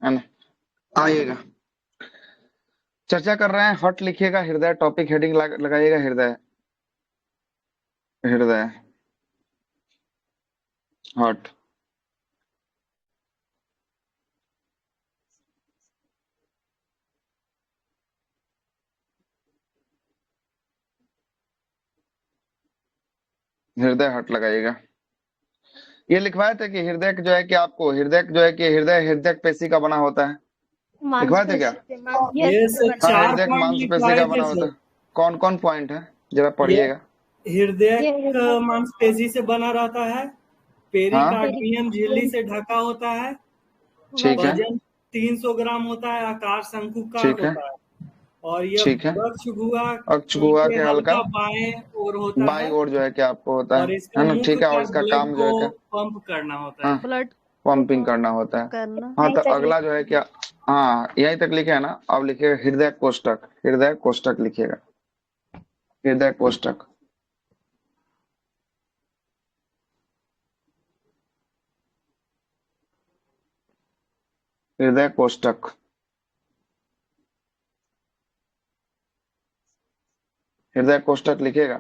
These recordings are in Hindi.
है ना। आइएगा, चर्चा कर रहे हैं, हट लिखिएगा, हृदय टॉपिक हेडिंग लगाइएगा, हृदय, हृदय, हट। हृदय हट लगाइएगा। ये लिखवाए थे कि हृदय जो है कि आपको हृदय जो है कि हृदय पेशी का बना होता है, लिखवाए थे क्या? मांसपेशी ये से सर बना हाँ, 4 हृदय पॉइंट मांसपेशी लिखवाए का थे बना होता सर। है। कौन कौन पॉइंट है, जरा ये पढ़िएगा। हृदय ये हृदय मांसपेशी से बना रहता है, हाँ, पेरिकार्डियम झिल्ली से ढका होता है, ठीक है, वजन 300 ग्राम होता है, आकार शंकुकार ठीक है, होता है, और यह ठीक है। वक्षगुहा अक्षगुहा के के हल्का हल्का बाएं ओर होता बाई है, ओर जो है कि आपको होता और इसका है ना, मुख्य ठीक है। और कार्य इसका ब्लड काम जो को है क्या? पंप करना होता हाँ, है। ब्लड को पंपिंग करना पंप होता है। करना। हाँ, यहीं तो तक अगला जो है क्या? हाँ, यहीं तक लिखे है ना, अब लिखिएगा हृदय कोष्ठक, हृदय कोष्ठक लिखिएगा, हृदय कोष्ठक। हृदय कोष्ठक, हृदय कोष्ठक लिखिएगा।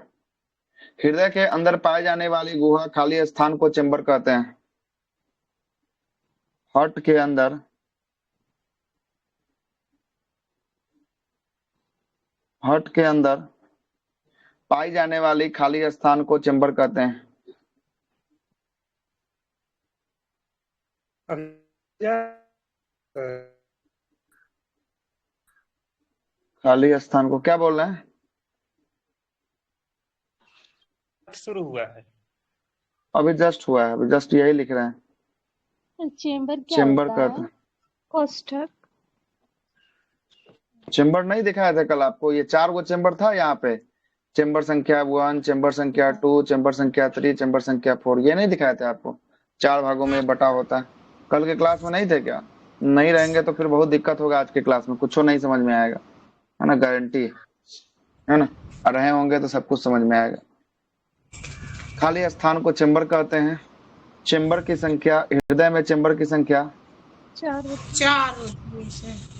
हृदय के अंदर पाए जाने वाली गुहा खाली स्थान को चेंबर कहते हैं। हार्ट के अंदर, हार्ट के अंदर पाई जाने वाली खाली स्थान को चेंबर कहते हैं। खाली स्थान को क्या बोल रहे हैं? शुरू हुआ है। अभी जस्ट हुआ है, अभी जस्ट यही लिख रहे हैं। चेंबर क्या चेंबर होता कहते है? हैं। कोष्ठक। चेंबर नहीं दिखाया था कल आपको? ये 4 गो चेंबर था यहाँ पे, चेंबर संख्या 1, चेंबर संख्या 2, चेंबर संख्या 3, चेंबर संख्या 4, ये नहीं दिखाया था आपको? 4 भागों में बटा होता है। कल के क्लास में नहीं थे क्या? नहीं रहेंगे तो फिर बहुत दिक्कत होगा आज के क्लास में, कुछ नहीं समझ में आएगा, है ना, गारंटी है ना। और रहे होंगे तो सब कुछ समझ में आएगा। खाली स्थान को चेंबर कहते हैं। चेंबर की संख्या, हृदय में चेंबर की संख्या 4 होती है। 4 होती है सर।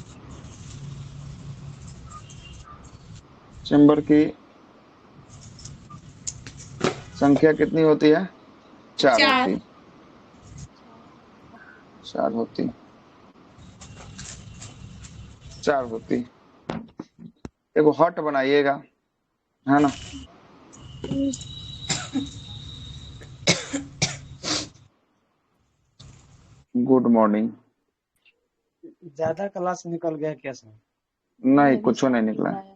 चेंबर की संख्या कितनी होती है? 4 4 होती, 4 होती, 4 होती। एगो हट बनाइएगा, है ना। Good morning. ज्यादा क्लास निकल गया क्या सर? नहीं, भी कुछ नहीं शामिल निकला है।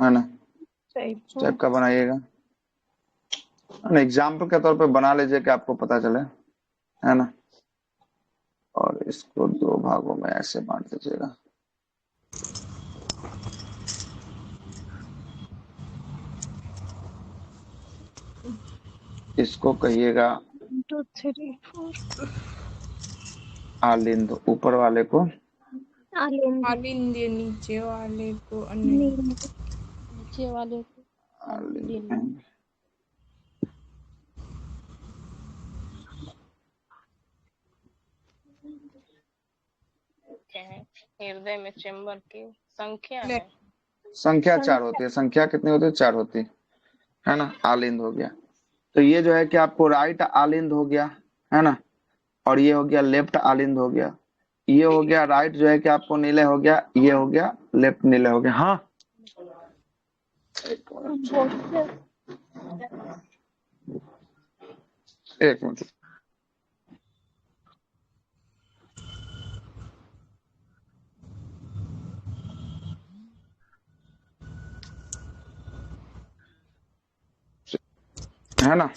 है ना। सही टाइप का बनाइएगा, एग्जाम्पल के तौर पे बना लीजिए कि आपको पता चले, है ना। और इसको 2 भागों में ऐसे बांट दीजिएगा। इसको कहिएगा 1 2 3 4 आलिंद, ऊपर वाले को आलिंद। आलिंद, नीचे वाले को अनिंद। नीचे वाले को आलिंद अलिंद। कहेंगे। हृदय में चेंबर की संख्या है, संख्या 4 होती है। संख्या कितनी होती है? 4 होती है ना। आलिंद हो गया, तो ये जो है कि आपको राइट आलिंद हो गया, है ना। और ये हो गया लेफ्ट आलिंद हो गया। ये हो गया राइट जो है कि आपको नीले हो गया, ये हो गया लेफ्ट नीले हो गया। हाँ, एक मिनट। है ना,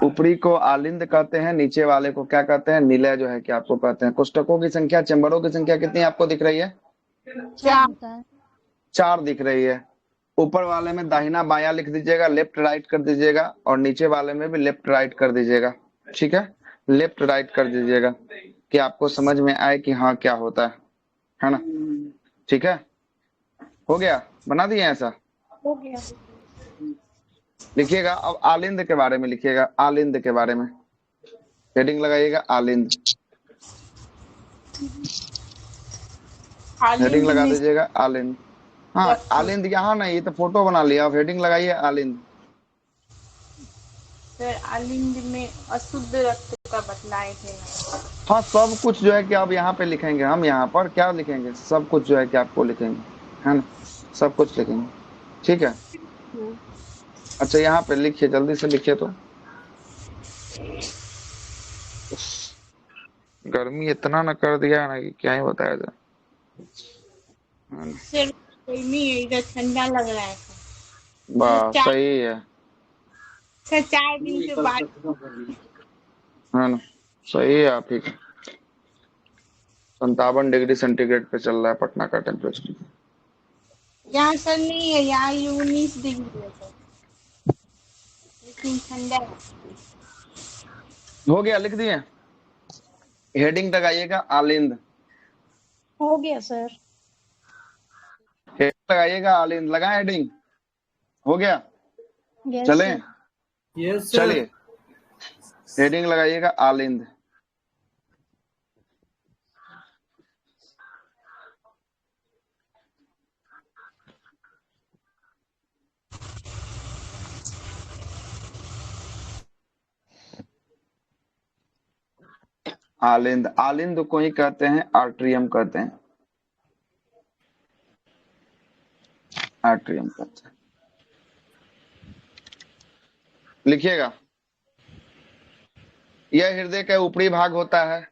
ऊपरी को आलिंद कहते हैं, नीचे वाले को क्या कहते हैं? नीले जो है कि आपको कहते हैं। कोष्टकों की संख्या, चेंबरों की संख्या कितनी आपको दिख रही है? 4 होता है। 4 दिख रही है। ऊपर वाले में दाहिना बायां लिख दीजिएगा, लेफ्ट राइट कर दीजिएगा, और नीचे वाले में भी लेफ्ट राइट कर दीजिएगा। ठीक है, लेफ्ट राइट कर दीजिएगा कि आपको समझ में आए कि हाँ क्या होता है ना। ठीक है, हो गया, बना दिए ऐसा। हो गया। लिखिएगा। अब आलिंद के बारे में लिखिएगा, आलिंद के बारे में हेडिंग लगाइएगा, आलिंद। हेडिंग आलिंद लगा में दीजिएगा, आलिंद। हाँ, रक्त, आलिंद यहाँ नहीं, ये तो फोटो बना लिया। अब हेडिंग लगाइए, आलिंद। सर आलिंद में अशुद्ध रक्त का बतलाए थे। हाँ, सब कुछ जो है कि आप यहाँ पे लिखेंगे। हम यहाँ पर क्या लिखेंगे, सब कुछ जो है कि आपको लिखेंगे, है ना, सब कुछ लिखेंगे। ठीक है। अच्छा, यहाँ पे लिखिए, जल्दी से लिखिए। तो गर्मी इतना न कर दिया है ना कि क्या ही बताया जाए, है ना। सर गर्मी है, इधर ठंडा लग रहा है सर। बस सही है, सर 4 दिन से बारिश है ना, सही है। आप ही 57 डिग्री सेंटीग्रेड पे चल रहा है पटना का टेम्परेचर। यहाँ सर नहीं है, यहाँ 19 डिग्री है सर, लेकिन ठंडा है। हो गया, लिख दिए। हेडिंग लगाइएगा, आलिंद। हो गया सर। हेडिंग लगाइएगा, आलिंद। लगाए हेडिंग? हो गया। यस चलें? सर। Yes sir. चलिए, हेडिंग लगाइएगा, आलिंद। आलिंद, आलिंद को ही कहते हैं आर्ट्रियम कहते हैं, आर्ट्रियम कहते हैं। लिखिएगा, यह हृदय का ऊपरी भाग होता है।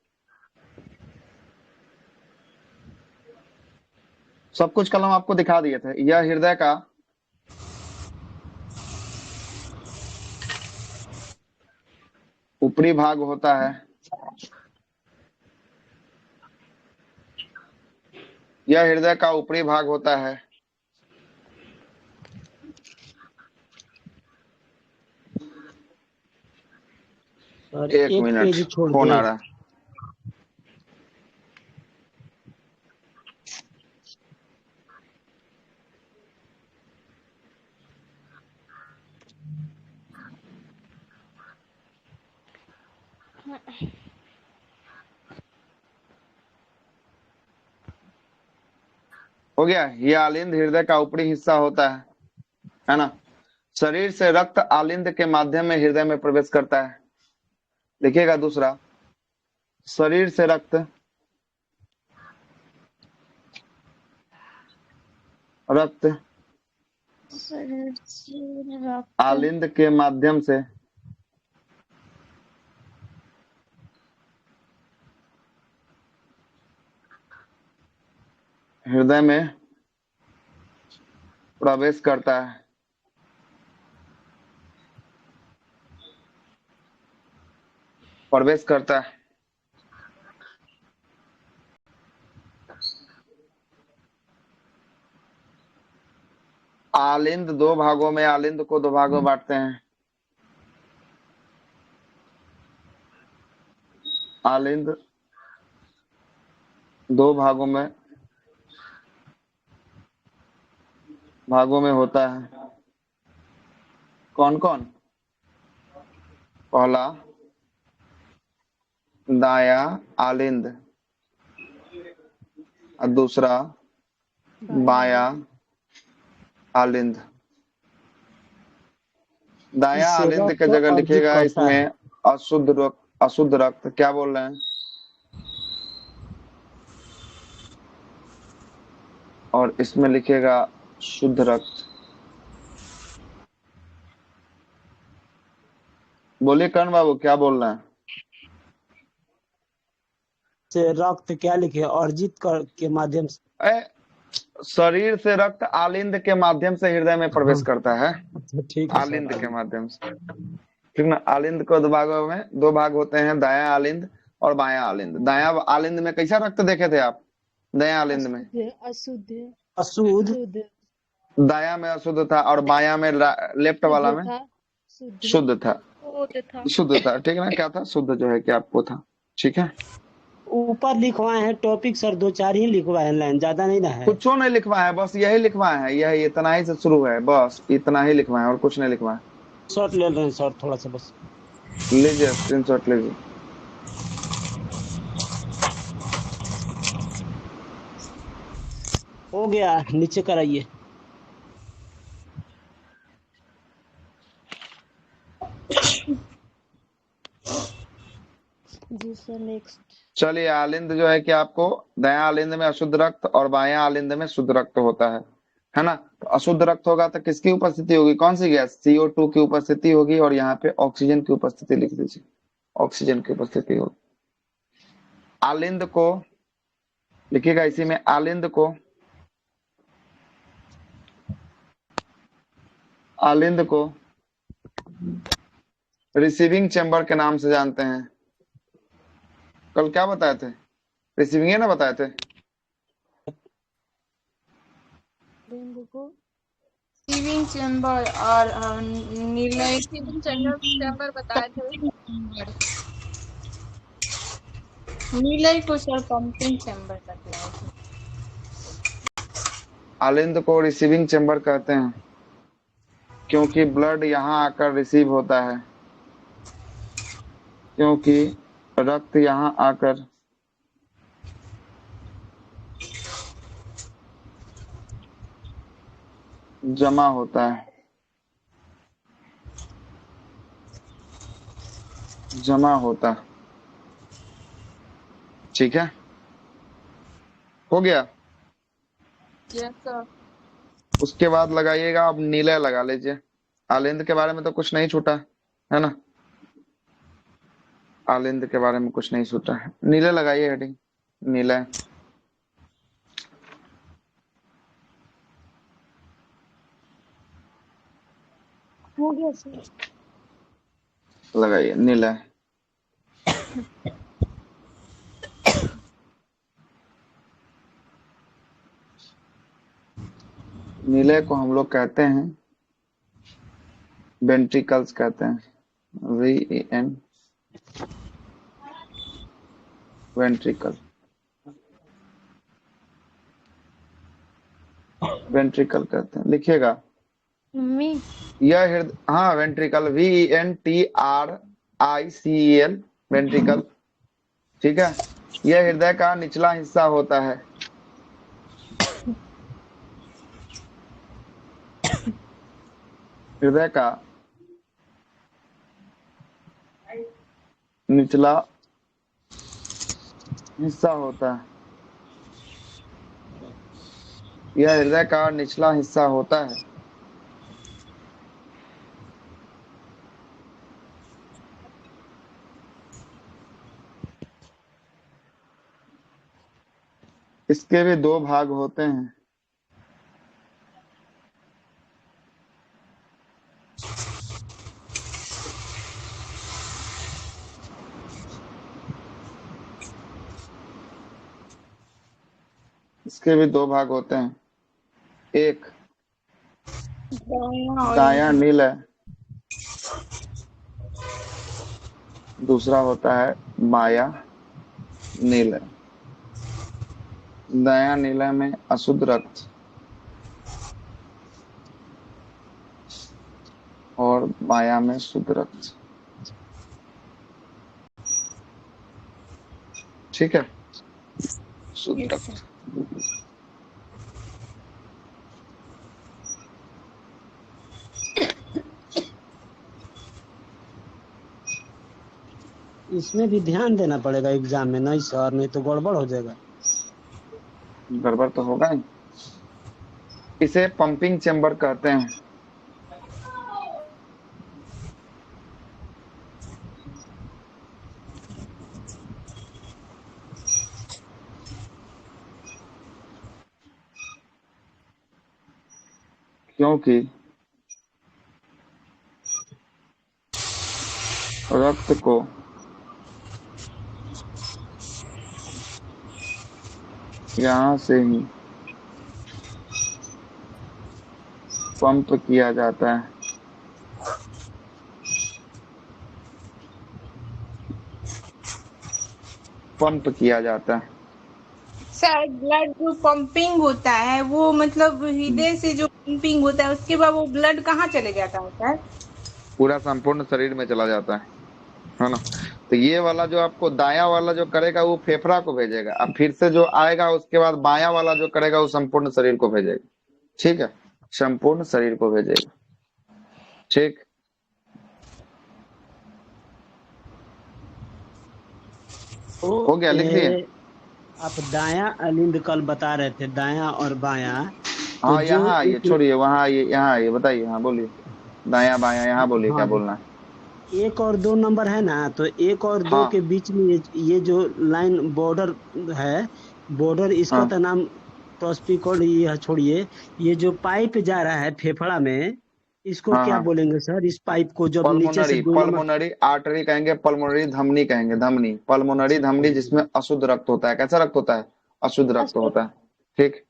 सब कुछ कलम आपको दिखा दिए थे। यह हृदय का ऊपरी भाग होता है। यह हृदय का ऊपरी भाग होता है। और एक एक मिनट, पेज छोड़ फोन आ दे। रहा है। हो गया। यह आलिंद हृदय का ऊपरी हिस्सा होता है ना। शरीर से रक्त आलिंद के माध्यम में हृदय में प्रवेश करता है। देखिएगा दूसरा, शरीर से रक्त शरीर से रक्त आलिंद के माध्यम से हृदय में प्रवेश करता है। प्रवेश करता है। आलिंद दो भागों में, आलिंद को दो भागों में बांटते हैं। आलिंद दो भागों में होता है। कौन कौन? पहला दाया आलिंद और दूसरा बाया आलिंद। दाया इससे आलिंद रक्त के जगह अर्जित लिखिएगा करता इसमें है। अशुद्ध रक्त। क्या बोल रहे हैं? और इसमें लिखिएगा शुद्ध रक्त। बोलिए कर्ण बाबू, क्या बोल रहे हैं? से रक्त क्या लिखे, अर्जित कर के माध्यम से। शरीर से रक्त आलिंद के माध्यम से हृदय में प्रवेश करता है। ठीक है आलिंद सर। के माध्यम से, ठीक ना। आलिंद को दो भागों में, दो भाग होते हैं, दाया आलिंद और बाया आलिंद। दाया आलिंद में कैसा रक्त देखे थे आप? दाया आलिंद में अशुद्ध अशुद्ध। दाया में अशुद्ध था और बाया में लेफ्ट वाला में शुद्ध था। शुद्ध था, ठीक है ना। क्या था? शुद्ध जो है कि आपको था। ठीक है। ऊपर लिखवाए हैं टॉपिक सर, 2-4 ही लिखवाए हैं, लाइन ज्यादा नहीं ना है। कुछ नहीं लिखवाया है, बस यही लिखवाया है। यही इतना ही से शुरू है, बस इतना ही लिखवाया है और कुछ नहीं लिखवाया है। शॉट ले रहे हैं, शॉट थोड़ा सा बस। लीजिए स्क्रीनशॉट लीजिए। हो गया, नीचे कराइए। जी सर नेक्स्ट। चलिए, आलिंद जो है कि आपको दायां आलिंद में अशुद्ध रक्त और बायां आलिंद में शुद्ध रक्त होता है ना। तो अशुद्ध रक्त होगा तो किसकी उपस्थिति होगी, कौन सी गैस, CO2 की उपस्थिति होगी, और यहाँ पे ऑक्सीजन की उपस्थिति लिख दीजिए, ऑक्सीजन की उपस्थिति होगी। आलिंद को लिखिएगा, इसी में आलिंद को रिसीविंग चैम्बर के नाम से जानते हैं। कल क्या बताए थे, रिसीविंग है ना बताए थे। आलिंद को रिसीविंग चैम्बर और नीलय चैम्बर बताए थे। नीलय को सर पंपिंग चैम्बर कहते हैं। आलिंद को रिसीविंग चैम्बर कहते हैं क्योंकि ब्लड यहाँ आकर रिसीव होता है, क्योंकि रक्त यहाँ आकर जमा होता है, जमा होता। ठीक है, हो गया। Yes sir. उसके बाद लगाइएगा, अब नीले लगा लीजिए। आलिंद के बारे में तो कुछ नहीं छूटा है ना, आलिंद के बारे में कुछ नहीं छूटा है। नीले लगाइए हेडिंग, नीले। हो गया सर। लगाइए नीले। नीले को हम लोग कहते हैं वेंट्रिकल्स कहते हैं, VEN, वेंट्रिकल, वेंट्रिकल कहते हैं। लिखिएगा मम्मी यह हृदय, हाँ वेंट्रिकल, VENTRICEL, वेंट्रिकल। ठीक है, यह हृदय का निचला हिस्सा होता है। हृदय का निचला हिस्सा होता है, यह हृदय का निचला हिस्सा होता है। इसके भी दो भाग होते हैं, इसके भी दो भाग होते हैं, एक दायां नीला, दूसरा होता है बायां नीला। दायां नीला में अशुद्ध रक्त और बायां में शुद्ध रक्त। ठीक है, शुद्ध रक्त। इसमें भी ध्यान देना पड़ेगा एग्जाम में, नहीं सर, नहीं तो गड़बड़ हो जाएगा। गड़बड़ तो होगा ही। इसे पंपिंग चेम्बर कहते हैं। क्योंकि रक्त को यहाँ से ही पंप किया जाता है। पंप किया जाता है। सर ब्लड जो पंपिंग होता है वो मतलब हृदय से जो पंपिंग होता है उसके बाद वो ब्लड कहाँ चले जाता है सर? पूरा संपूर्ण शरीर में चला जाता है ना। तो ये वाला जो आपको दाया वाला जो करेगा वो फेफड़ा को भेजेगा, अब फिर से जो आएगा उसके बाद बाया वाला जो करेगा वो संपूर्ण शरीर को भेजेगा। ठीक है, संपूर्ण शरीर को भेजेगा। ठीक, हो गया, लिख दिए। आप दाया अलिंद कल बता रहे थे, दाया और बाया। तो हाँ, जो यहाँ आइए, एक, छोड़िए, वहाँ आइए, यहाँ आइए, बताइए, हाँ बोलिए। दाया बाया, यहाँ बोलिए, क्या हाँ, बोलना है। एक और दो नंबर है ना, तो एक और दो हाँ के बीच में ये जो लाइन बॉर्डर है, बॉर्डर इसका हाँ तो नाम प्रॉस्पिकोड, ये छोड़िए। ये जो पाइप जा रहा है फेफड़ा में, इसको हाँ क्या हाँ, बोलेंगे सर? इस पाइप को जब नीचे से पल्मोनरी, दो नंबर। पल्मोनरी आर्टरी कहेंगे, पल्मोनरी धमनी कहेंगे, धमनी, पल्मोनरी धमनी, जिसमें अशुद्ध रक्त होता है। कैसा रक्त होता है? अशुद्ध रक्त अशुद्ध। होता है। ठीक,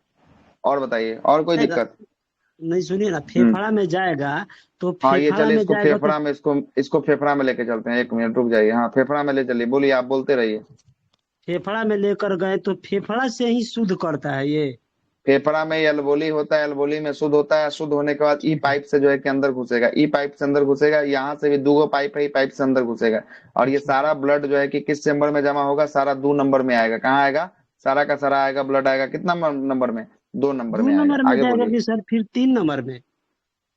और बताइए, और कोई जाएगा, दिक्कत? नहीं सुनिए ना, हम्म, फेफड़ा में जाएगा तो हाँ, ये फेफड़ा चलिए, में इसको जाएगा तो फेफड़ा में, इसको फेफड़ा में लेके चलते हैं। एक मिनट रुक जाइए, हाँ, फेफड़ा में ले चलिए, बोलिए, आप बोलते रहिए। फेफड़ा में लेकर गए तो फेफड़ा से ही शुद्ध करता है ये। फेफड़ा में एल्वोली होता है, एल्वोली में शुद्ध होता है, शुद्ध होने के बाद ई पाइप से जो है कि अंदर घुसेगा, ई पाइप से अंदर घुसेगा, यहाँ से भी दो पाइप है, ई पाइप से अंदर घुसेगा। और ये सारा ब्लड जो है कि किस चेम्बर में जमा होगा? सारा 2 नंबर में आएगा। कहाँ आएगा? सारा का सारा आएगा, ब्लड आएगा कितना नंबर में? 2 नंबर दो में आएगा। नंबर में आगे जाएगा बोलिए। कि सर फिर 3 नंबर में?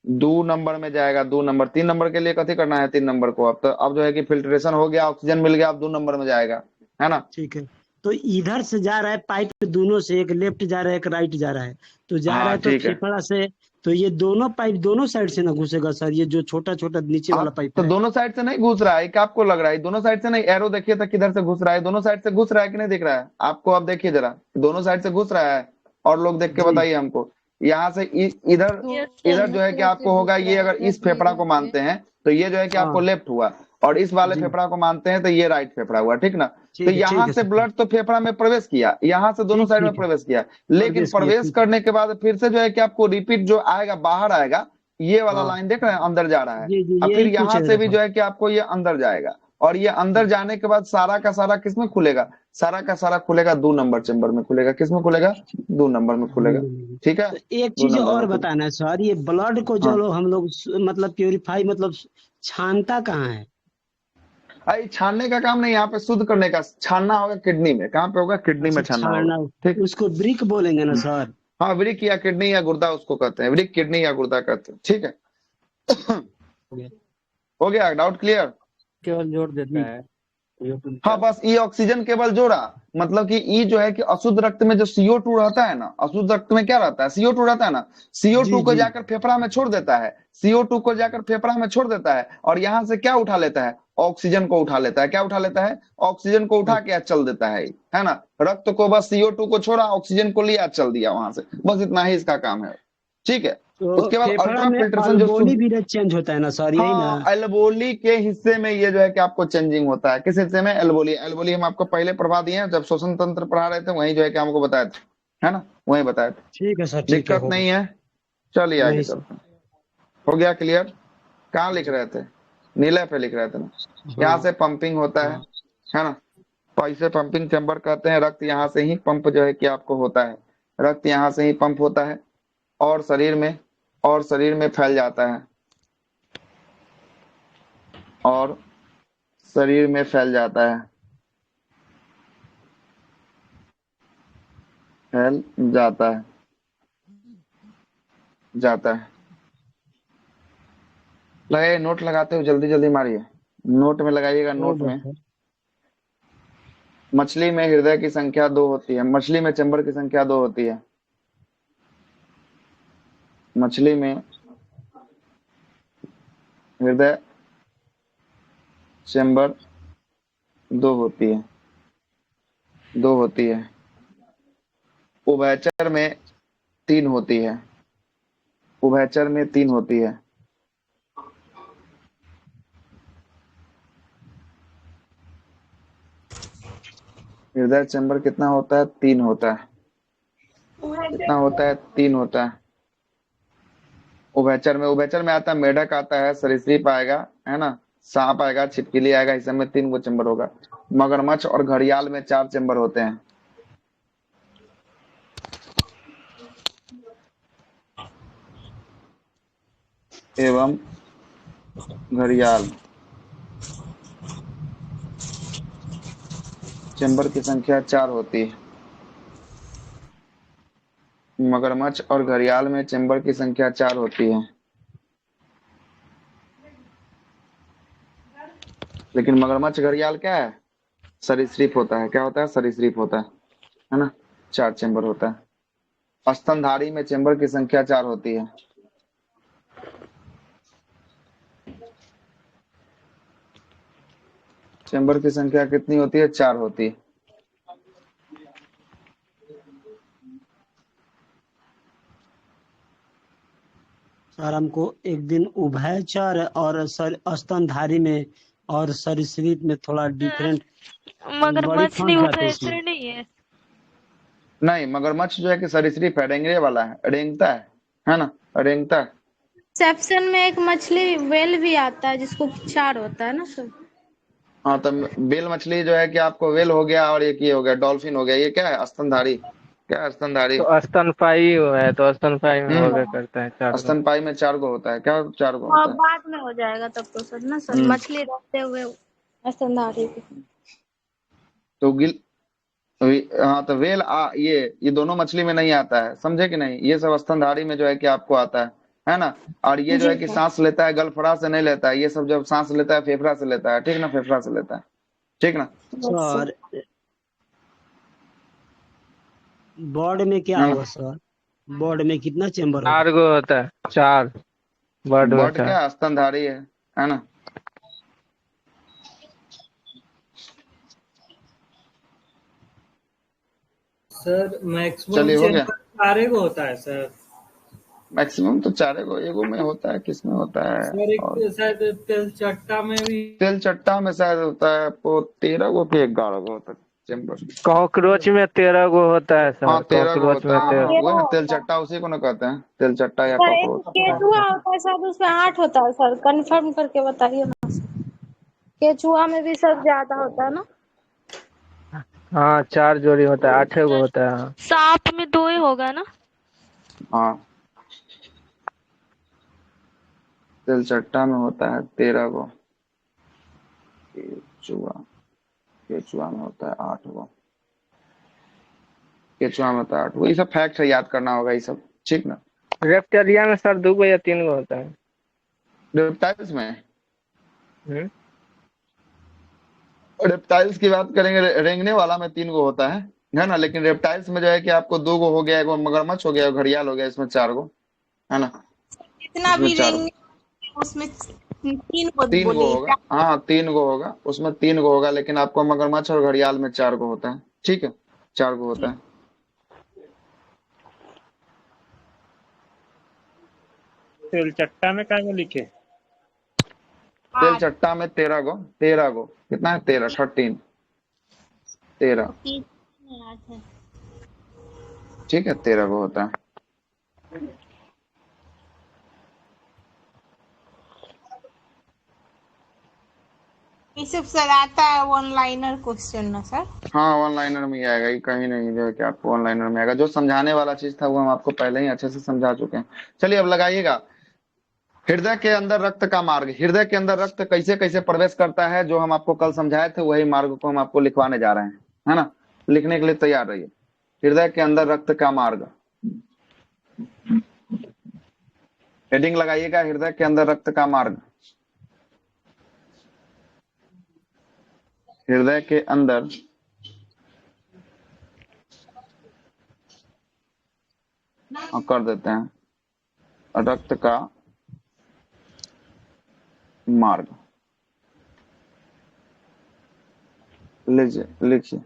2 नंबर में जाएगा, 2 नंबर। 3 नंबर के लिए कथी करना है? 3 नंबर को अब तो, अब जो है कि फिल्ट्रेशन हो गया, ऑक्सीजन मिल गया, अब 2 नंबर में जाएगा, है ना। ठीक है, तो इधर से जा रहा है पाइप दोनों से, एक लेफ्ट जा रहा है एक राइट जा रहा है, तो जा रहा हाँ है तो ठीक है। फेफड़ा से। तो ये दोनों पाइप दोनों साइड से ना घुसेगा सर? ये जो छोटा छोटा नीचे वाला आप पाइप तो है। दोनों साइड से नहीं घुस रहा है, क्या आपको लग रहा है? दोनों साइड से नहीं, एरो देखिए तक किधर से घुस रहा है, दोनों साइड से घुस रहा है कि नहीं दिख रहा है आपको? अब देखिए जरा, दोनों साइड से घुस रहा है। और लोग देख के जी बताइए हमको। यहाँ से इधर, यस इधर सर। जो है कि आपको होगा, ये अगर इस फेफड़ा को मानते हैं तो ये जो है कि आपको हाँ लेफ्ट हुआ, और इस वाले जी, फेफड़ा को मानते हैं तो ये राइट फेफड़ा हुआ, ठीक ना। तो ठीक यहाँ है से सर, ब्लड तो फेफड़ा में प्रवेश किया, यहाँ से दोनों ठीक साइड में ठीक है, प्रवेश किया, लेकिन प्रवेश किया, प्रवेश ठीक है। करने के बाद फिर से जो है कि आपको रिपीट जो आएगा, बाहर आएगा, ये वाला हाँ लाइन देख रहे हैं, अंदर जा रहा है। जी जी, अब फिर यही पूछ यहाँ से रहा भी था। जो है कि आपको ये अंदर जाएगा, और ये अंदर जाने के बाद सारा का सारा किसमें खुलेगा? सारा का सारा खुलेगा 2 नंबर चेम्बर में खुलेगा। किसमें खुलेगा? 2 नंबर में खुलेगा। ठीक है, तो एक दो चीज नंबर और में खुलेगा। बताना है सर, ये ब्लड को जो हाँ, हम लोग मतलब प्योरीफाई, मतलब छानता कहाँ है? अरे छानने का काम नहीं, यहाँ पे शुद्ध करने का। छानना होगा किडनी में। कहाँ पे होगा? किडनी अच्छा, में छानना होगा। छानना। ठीक। उसको ब्रिक बोलेंगे ना सर? हाँ, वृक्क या किडनी या गुर्दा उसको कहते हैं, वृक्क, किडनी या गुर्दा कहते हैं। ठीक है। हो गया। हो गया, डाउट क्लियर? केवल जोड़ देता जी है। ये तो हाँ, बस ई ऑक्सीजन केवल जोड़ा, मतलब कि ई जो है कि अशुद्ध रक्त में जो CO2 रहता है ना, अशुद्ध रक्त में क्या रहता है? CO2 रहता है ना, CO2 जी को जी, जाकर फेफड़ा में छोड़ देता है, CO2 को जाकर फेफड़ा में छोड़ देता है, और यहाँ से क्या उठा लेता है? ऑक्सीजन को उठा लेता है। क्या उठा लेता है? ऑक्सीजन को उठा के चल देता है ना। रक्त को बस CO2 को छोड़ा, ऑक्सीजन को लिया, चल दिया वहां से, बस इतना ही इसका काम है। ठीक है। तो उसके बाद फेफड़ा अल्ट्रा में फिल्ट्रेशन जो अल्बोली भी चेंज होता है ना सर, यही ना? हाँ, एल्बोली के हिस्से में ये जो है कि आपको चेंजिंग होता है। किस हिस्से में? एल्बोली। एल्बोली हम आपको पहले पढ़ा दिए हैं, जब श्वसन तंत्र पढ़ा रहे थे, वहीं जो है कि हमको बताया था, है ना, वहीं बताया था। ठीक है सर, ठीक है, दिक्कत हो नहीं गया। है, चलिए आगे नहीं सर। चलते हैं। हो गया क्लियर? कहाँ लिख रहे थे? नीले पे लिख रहे थे ना। यहाँ हाँ से पंपिंग होता है ना। तो इसे पंपिंग चैम्बर कहते हैं। रक्त यहाँ से ही पंप जो है कि आपको होता है, रक्त यहाँ से ही पंप होता है, और शरीर में फैल जाता है, और शरीर में फैल जाता है, फैल जाता है, जाता है। लगाइए, नोट लगाते हो, जल्दी जल्दी मारिए, नोट में लगाइएगा, हो नोट गया में। सर। मछली में हृदय की संख्या 2 होती है, मछली में चैम्बर की संख्या 2 होती है, मछली में हृदय चैम्बर 2 होती है, 2 होती है। उभयचर में 3 होती है, उभयचर में 3 होती है। हृदय चैम्बर कितना होता है? 3 होता है। कितना होता है? 3 होता है। उभयचर में आता है, मेढक आता है, सरीसृप आएगा, है ना, सांप आएगा, छिपकली आएगा, इस में 3 गो चैम्बर होगा। मगरमच्छ और घड़ियाल में 4 चैम्बर होते हैं। एवं घड़ियाल। चेंबर की संख्या 4 होती है। मगरमच्छ और घड़ियाल में चेंबर की संख्या 4 होती है। लेकिन मगरमच्छ घड़ियाल क्या है? सरीसृप होता है। क्या होता है? सरीसृप होता है ना। 4 चेंबर होता है। स्तनधारी में चेंबर की संख्या 4 होती है। चेंबर की संख्या कितनी होती है? 4 होती है। सर हमको एक दिन उभयचर और स्तनधारी में और सरीसृप में थोड़ा डिफरेंट बड़ी मगरमच्छ फंस नहीं जाते इसमें। उभयचर नहीं है। नहीं, मगरमच्छ जो है कि सरीसृप है, रेंगने वाला है, रेंगता है ना, रेंगता है। सेप्सन में एक मछली वेल भी आता है जिसको 4 होता है ना सर। हाँ, तो बेल मछली जो है कि आपको वेल हो गया और एक ये हो गया डॉल्फिन हो गया। ये क्या है? स्तनधारी। क्या है? स्तनधारी। तो स्तनपाई है, तो स्तनपाई में होगा करता है 4 गो। स्तनपाई में 4 गो होता है। क्या 4 गो हाँ होता है? बाद में हो जाएगा तब तो सर ना सर, हम्म। मछली रहते हुए स्तनधारी को। तो हाँ, तो वेल ये दोनों मछली में नहीं आता है, समझे कि नहीं? ये सब स्तनधारी में जो है कि आपको आता है ना। और ये जो जी है कि सर। सांस लेता है गलफड़ा से नहीं लेता है। ये सब जब सांस लेता है फेफड़ा से लेता है, ठीक ना, फेफड़ा से लेता है, ठीक ना। सर बर्ड में क्या हाँ। होगा सर? बर्ड में कितना चेंबर होगा? 4 गो होता है, 4 बर्ड में बर्ड 4। क्या स्तनधारी है ना। सर मैक्सिमम चलिए, हो गया। चेंबर 4 को होता है सर। मैक्सिमम तो 4 गो, एगो में होता है, किसमें होता है? सर एक और शायद तेलचट्टा में भी। तेल चट्टा में शायद होता है आपको 13 गो के 11 गो होता है चेम्बर। कॉकरोच में 13 गो होता है हाँ, सर, 13 गो कॉकरोच होता में है। हाँ, 13। वही 13 ना, तेल होता है चट्टा उसी को ना कहते हैं, तेल चट्टा या सर। एक कॉकरोच। केचुआ होता है सर, उसमें 8 होता है सर, कंफर्म करके बताइए ना सर। केचुआ में भी सर ज्यादा होता है ना। हाँ 4 जोड़ी होता है, 8 गो होता है। हाँ। सांप में 2 ही होगा ना। हाँ, तेल चट्टा में होता है 13 गो। केचुआ केचुआ में होता है 8 गो। केचुआ में होता है 8 गो। ये सब फैक्ट है, याद करना होगा ये सब, ठीक ना। रेप्टेलिया में सर 2 गो या 3 गो होता है। रेप्टाइल्स में, हम्म। रेप्टाइल्स की बात करेंगे, रेंगने वाला में 3 गो होता है ना। लेकिन रेप्टाइल्स में जो है कि आपको 2 गो हो गया, एगो मगरमच्छ हो गया, घड़ियाल हो गया, इसमें 4 गो है ना। जितना इसमें भी 4 रेंगे उसमें 3 को 3 गो बोले। होगा। हाँ, 3 गो होगा, उसमें 3 गो होगा, लेकिन आपको मगरमच्छ और घड़ियाल में 4 गो होता है, ठीक है। 4 गो होता है। तेलचट्टा में क्या लिखे? तेल 8 चट्टा में 13 गो। 13 गो कितना है? 13, 13, 13, 3 में 8 है। ठीक है, 13 गो होता है। ये सब सर आता है वन लाइनर क्वेश्चन ना सर। हाँ, ऑनलाइनर में ही आएगा, ये कहीं नहीं जो है कि आपको ऑनलाइनर में आएगा। जो समझाने वाला चीज था वो हम आपको पहले ही अच्छे से समझा चुके हैं। चलिए, अब लगाइएगा। हृदय के अंदर रक्त का मार्ग। हृदय के अंदर रक्त कैसे कैसे प्रवेश करता है, जो हम आपको कल समझाए थे, वही मार्ग को हम आपको लिखवाने जा रहे हैं, है ना। लिखने के लिए तैयार रहिए। हृदय के अंदर रक्त का मार्ग। हेडिंग लगाइएगा, हृदय के अंदर रक्त का मार्ग। हृदय के अंदर कर देते हैं रक्त का मार्ग। लीजिए, लिखिए।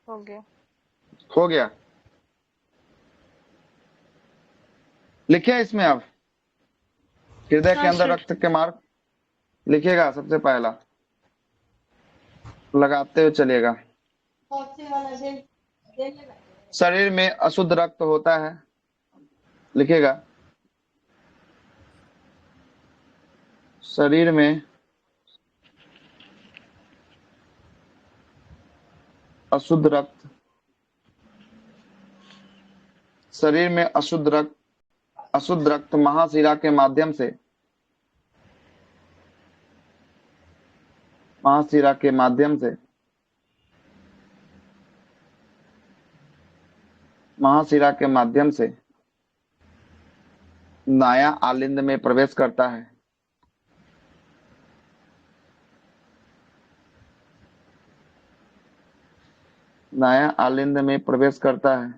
हो गया। हो गया। लिखिए इसमें अब हृदय के हाँ अंदर सर। रक्त के मार्ग लिखिएगा। सबसे पहला लगाते हुए चलिएगा। शरीर में अशुद्ध रक्त होता है, लिखिएगा। शरीर में अशुद्ध रक्त, शरीर में अशुद्ध रक्त अशुद्ध रक्त महाशिरा के माध्यम से, महाशिरा के माध्यम से, महाशिरा के माध्यम से दायां आलिंद में प्रवेश करता है। दायां आलिंद में प्रवेश करता है।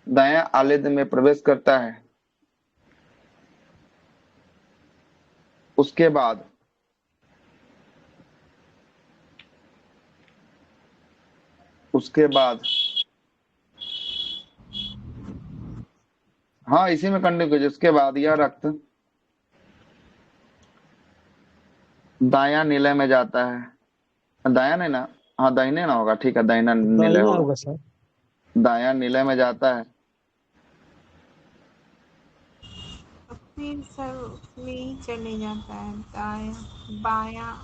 दायां आलिंद में प्रवेश करता है। उसके बाद हाँ इसी में कंटिन्यू कीजिए। उसके बाद यह रक्त दायां नीले में जाता है। दायां नहीं ना, हाँ दाहिने ना होगा, ठीक है, दाहिना नीले दाहिना होगा। होगा सर। दायां नीले में जाता है। तो फिर सर उसमें ही चले जाता है, दाया बाया।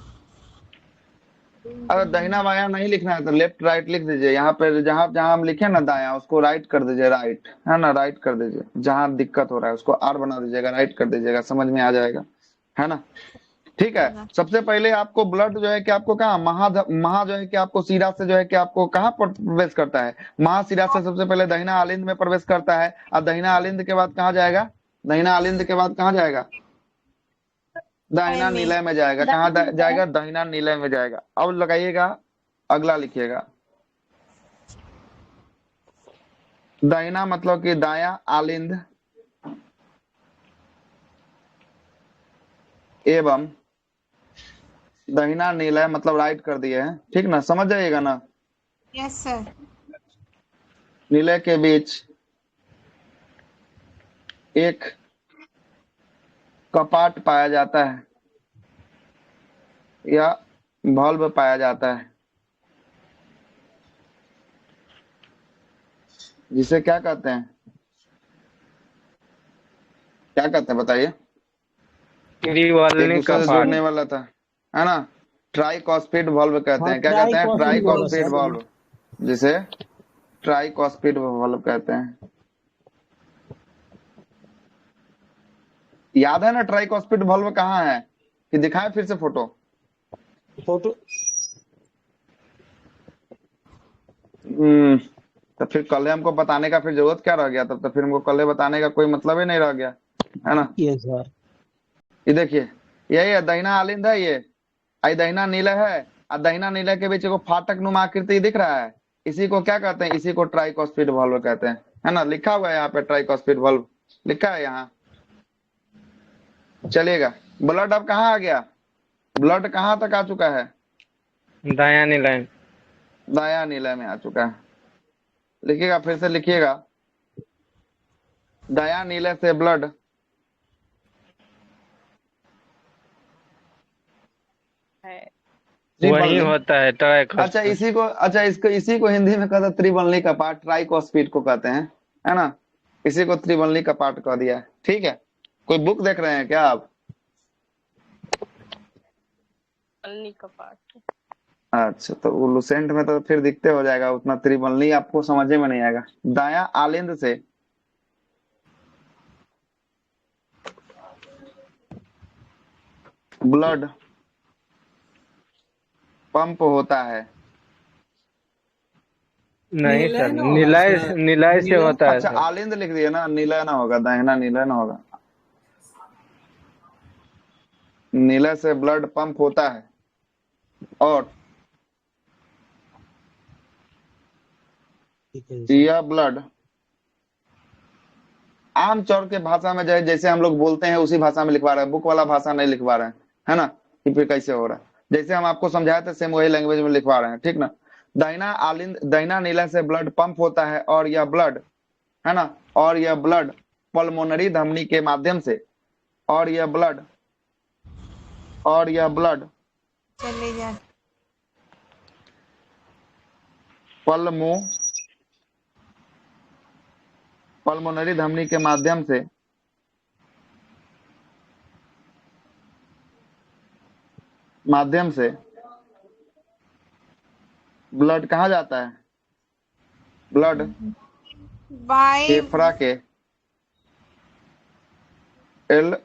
अगर दाहिना बायां नहीं लिखना है तो लेफ्ट राइट लिख दीजिए। यहाँ पे जहां जहां हम लिखे ना दायां, उसको राइट कर दीजिए, राइट है ना, राइट कर दीजिए। जहां दिक्कत हो रहा है उसको आर बना दीजिएगा, राइट कर दीजिएगा, समझ में आ जाएगा, है ना। ठीक है, सबसे पहले आपको ब्लड जो है कि आपको कहाँ महा जो है कि आपको शिरा से जो है कि आपको कहाँ पर प्रवेश करता है, महाशिरा से सबसे पहले दहिना आलिंद में प्रवेश करता है। और दहिना आलिंद के बाद कहाँ जाएगा, दहिना आलिंद के बाद कहाँ जाएगा, दाहिना निलय में जाएगा। कहाँ जाएगा, दाहिना निलय में जाएगा। अब लगाइएगा, अगला लिखिएगा। दाहिना मतलब कि दायां आलिंद एवं दाहिना निलय मतलब राइट कर दिए हैं, ठीक ना, समझ जाइएगा ना। Yes sir. निलय के बीच एक कपाट पाया जाता है या valve पाया जाता है, जिसे क्या कहते हैं, क्या कहते हैं बताइए। एक त्रिवलनी दूसरे से कपाट। जुड़ने वाला था, है ना, ट्राइकॉस्पिड वाल्व कहते हाँ हैं। क्या कहते हैं, ट्राइकॉस्पिड होगा ट्राइकॉस्पिड सर। वाल्व, जिसे ट्राइकॉस्पिड वाल्व कहते हैं। याद है ना ट्राइकॉस्पिड वाल्व कहाँ है, कि दिखाए फिर से फोटो। फोटो तो फिर कल हमको बताने का फिर जरूरत क्या रह गया, तब तो फिर हमको कल बताने का कोई मतलब ही नहीं रह गया, है ना। ये सर। ये देखिए, यही है दाहिना आलिंद है, ये आई दाहिना नीला है, और दाहिना नीला के बीच को फाटक नुमा आकृति दिख रहा है, इसी को क्या कहते हैं, इसी को ट्राइकॉस्पिड वाल्व कहते हैं, है ना। लिखा हुआ है यहाँ पे ट्राइकॉस्पिड वाल्व, लिखा है यहाँ। चलिएगा, ब्लड अब कहाँ आ गया, ब्लड कहाँ तक आ चुका है, दायां निलय। दायां नीला में आ चुका है। लिखिएगा, फिर से लिखिएगा। दायां नीले से ब्लड है। वही त्रिबलनी, होता है अच्छा ट्राइकॉस्पिड। इसी को हिंदी में कहते हैं त्रिबलनी कपाट, ट्राइकॉस्पिड को कहते हैं, है ना। इसी को त्रिबलनी कपाट कह दिया है, ठीक है। कोई बुक देख रहे हैं क्या आप, त्रिवलनी कपाट। अच्छा, तो वो लुसेंट में तो फिर दिखते हो जाएगा, उतना त्रिबलनी आपको समझ में नहीं आएगा। दायां आलिंद से ब्लड पंप होता है, नहीं निलय सर, ना होगा निलय सर। निलय से निलय। होता है अच्छा सर। आलिंद लिख दिए ना, नीला ना होगा, दाहिना नीला ना होगा। नीला से ब्लड पंप होता है और ठीक है सर। यह ब्लड आमतौर के भाषा में जैसे हम लोग बोलते हैं उसी भाषा में लिखवा रहे हैं, बुक वाला भाषा नहीं लिखवा रहे हैं, है ना। कि फिर कैसे हो रहा है, जैसे हम आपको समझाए थे सेम वही लैंग्वेज में लिखवा रहे हैं, ठीक ना। दाहिना आलिंद, दाहिना नीला से ब्लड पंप होता है और यह ब्लड, है ना, और यह ब्लड पल्मोनरी धमनी के माध्यम से, और यह ब्लड चले जाते। पल्मोनरी धमनी के माध्यम से ब्लड कहाँ जाता है? ब्लड बाय फेफड़ा के एल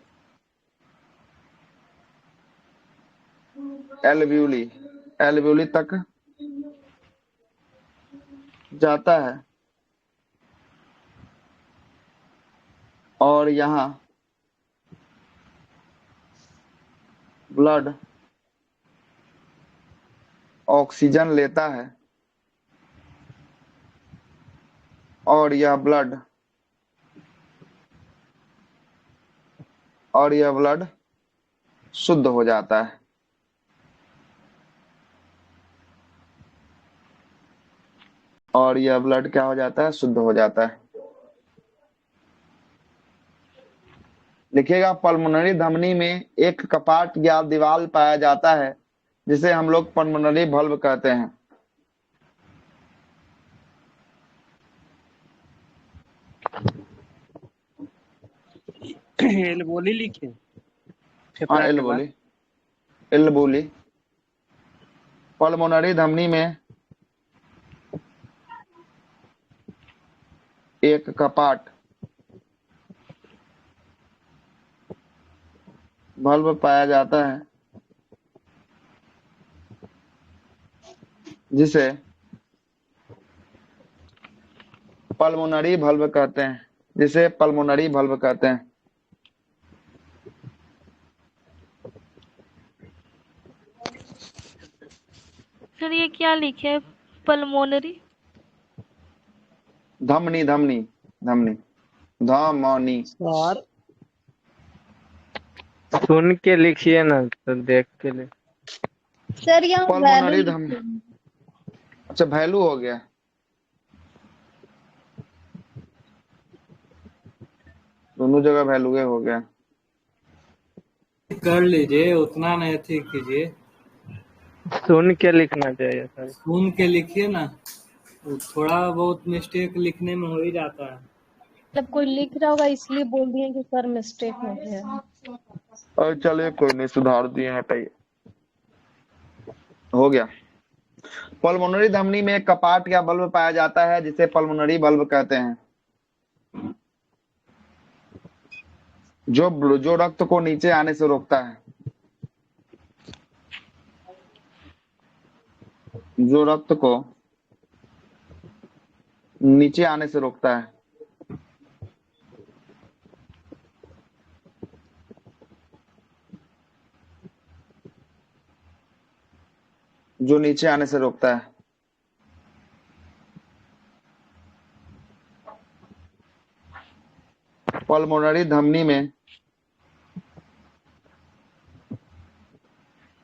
एल्व्यूली एल्व्यूली तक जाता है और यहाँ ब्लड ऑक्सीजन लेता है और यह ब्लड शुद्ध हो जाता है। और यह ब्लड क्या हो जाता है? शुद्ध हो जाता है। लिखिएगा पल्मोनरी धमनी में एक कपाट या दीवार पाया जाता है जिसे हम लोग पल्मोनरी बल्ब कहते हैं। एल्वोली लिखे हाँ, फेफड़ा के बाद। एल्वोली पल्मोनरी धमनी में एक कपाट बल्ब पाया जाता है जिसे पल्मोनरी बल्ब कहते हैं। सर ये क्या लिखे है? पल्मोनरी धमनी धमनी सर सुन के लिखिए ना तो देख के ले। सर यहाँ पल्मोनरी वैल्यू धमनी। अच्छा, वैल्यू हो गया। दोनों जगह वैल्यू हो गया। कर लीजिए, उतना नहीं थी कीजिए, सुन के लिखना चाहिए सर। सुन के लिखिए ना, तो थोड़ा बहुत मिस्टेक लिखने में हो ही जाता है। मतलब कोई लिख रहा होगा इसलिए बोल दिए कि सर मिस्टेक हो गया। और चलिए कोई नहीं, सुधार दिए, हटाइए, हो गया। पल्मोनरी धमनी में एक कपाट या बल्ब पाया जाता है जिसे पल्मोनरी बल्ब कहते हैं, जो रक्त को नीचे आने से रोकता है। जो रक्त को नीचे आने से रोकता है। जो नीचे आने से रोकता है। पल्मोनरी धमनी में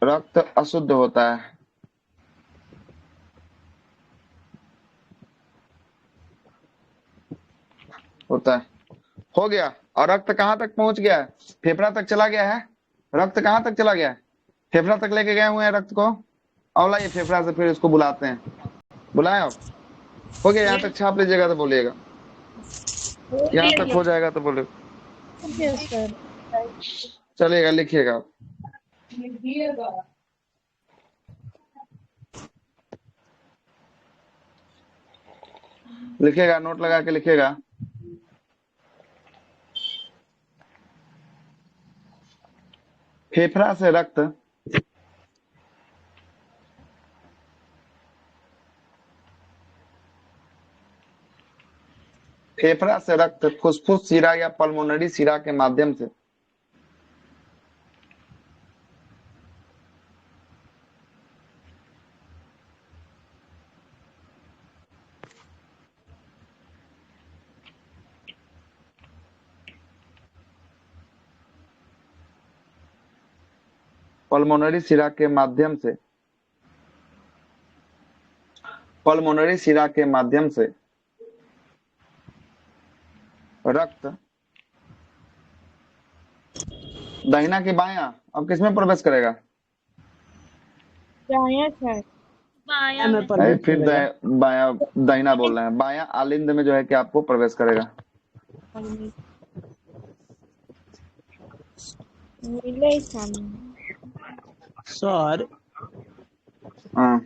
रक्त अशुद्ध होता है। हो गया। और रक्त कहाँ तक पहुंच गया है? फेफड़ा तक चला गया है। रक्त कहाँ तक चला गया है? फेफड़ा तक लेके गए हुए हैं रक्त को। और लाइए फेफड़ा से फिर इसको बुलाते हैं। बुलाएं आप। हो गया, यहाँ तक छाप लीजिएगा तो बोलिएगा। यहाँ तक हो जाएगा तो बोलिएगा। सर चलिएगा, लिखिएगा। लिखिएगा, नोट लगा के लिखिएगा। फेफड़ा से रक्त फुसफुस शिरा या पल्मोनरी शिरा के माध्यम से पल्मोनरी शिरा के माध्यम से रक्त दाहिना की बायां अब किसमें प्रवेश करेगा? बायां में में। प्रवेश फिर करेगा। बायां दाहिना बोल रहे हैं। बायां आलिंद में जो है कि आपको प्रवेश करेगा। सर हाँ,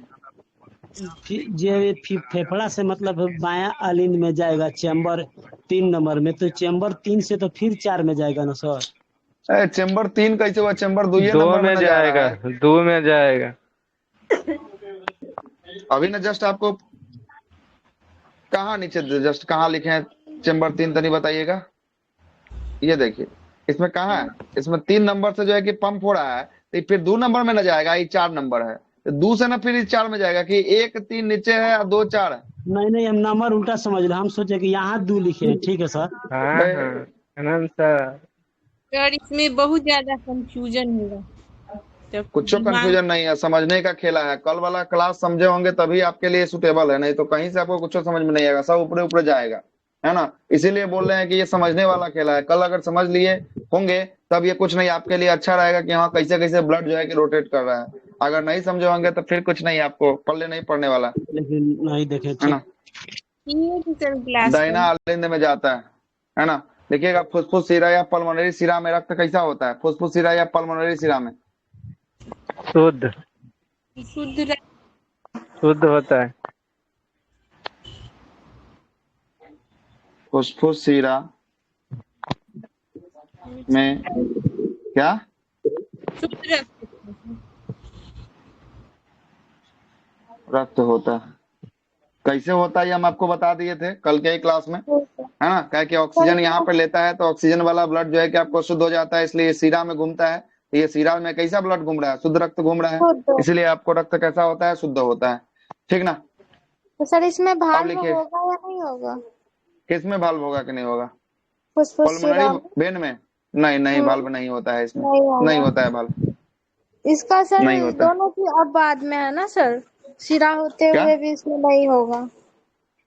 फेफड़ा से मतलब बायां अलिंद में जाएगा चैम्बर 3 नंबर में, तो चैम्बर 3 से तो फिर 4 में जाएगा ना सर। चैम्बर 3 कैसे हुआ? चैम्बर 2 दो नंबर में में ना जा रहा जाएगा, है। 2 में जाएगा। अभी ना जस्ट आपको कहाँ नीचे, जस्ट कहाँ लिखे हैं चैम्बर 3, तनी बताइएगा। ये देखिए इसमें कहाँ है, इसमें 3 नंबर से जो है कि पंप हो रहा है, तो ये फिर 2 नंबर में ना जाएगा, ये 4 नंबर है, तो 2 से ना फिर इस 4 में जाएगा कि 1 3 नीचे है और 2 4 है। नहीं नहीं, हम नंबर उल्टा समझ रहे, हम सोचे कि यहाँ 2 लिखे हैं। ठीक है सर। हाँ बे, हाँ, आनंद सर। सर इसमें बहुत ज्यादा कंफ्यूजन होगा जब कुछ दिमाग। कंफ्यूजन नहीं है, समझने का खेला है। कल वाला क्लास समझे होंगे तभी आपके लिए सुटेबल है, नहीं तो कहीं से आपको कुछ समझ में नहीं आएगा, सब ऊपर ऊपर जाएगा, है ना। इसीलिए बोल रहे हैं कि ये समझने वाला खेला है। कल अगर समझ लिए होंगे तब ये कुछ नहीं, आपके लिए अच्छा रहेगा कि हाँ कैसे कैसे ब्लड जो है कि रोटेट कर रहा है। अगर नहीं समझे होंगे तो फिर कुछ नहीं, आपको पल्ले नहीं पड़ने वाला, लेकिन नहीं देखे, है ठीक। ना। ये भी सर क्लास दाहिना में अलिंद में जाता है ना। देखिएगा फुसफुस शिरा या पल्मोनरी शिरा में रक्त कैसा होता है? फुसफुस शिरा या पल्मोनरी शिरा में शुद्ध, शुद्ध शुद्ध होता है। फुसफुस शिरा में क्या शुद्ध रक्त रक्त होता है? कैसे होता है ये हम आपको बता दिए थे कल के ही क्लास में, है ना। क्या कि ऑक्सीजन यहाँ पे लेता है तो ऑक्सीजन वाला ब्लड जो है कि आपको शुद्ध हो जाता है, इसलिए ये शिरा में घूमता है। तो ये शिरा में कैसा ब्लड घूम रहा है? शुद्ध रक्त घूम रहा है, शुद्ध। इसलिए आपको रक्त कैसा होता है? शुद्ध होता है, ठीक ना। तो सर इसमें अब भाल्व लिखिए होगा या नहीं होगा? किसमें वाल्व होगा कि नहीं होगा? फुसफुस पल्मोनरी शिरा में वेन में? नहीं नहीं, हम्म, वाल्व नहीं होता है इसमें, नहीं नहीं होगा होता है वाल्व, इसका सर। नहीं होता है। दोनों की अब बाद में है ना सर, शिरा होते क्या? हुए भी इसमें नहीं होगा।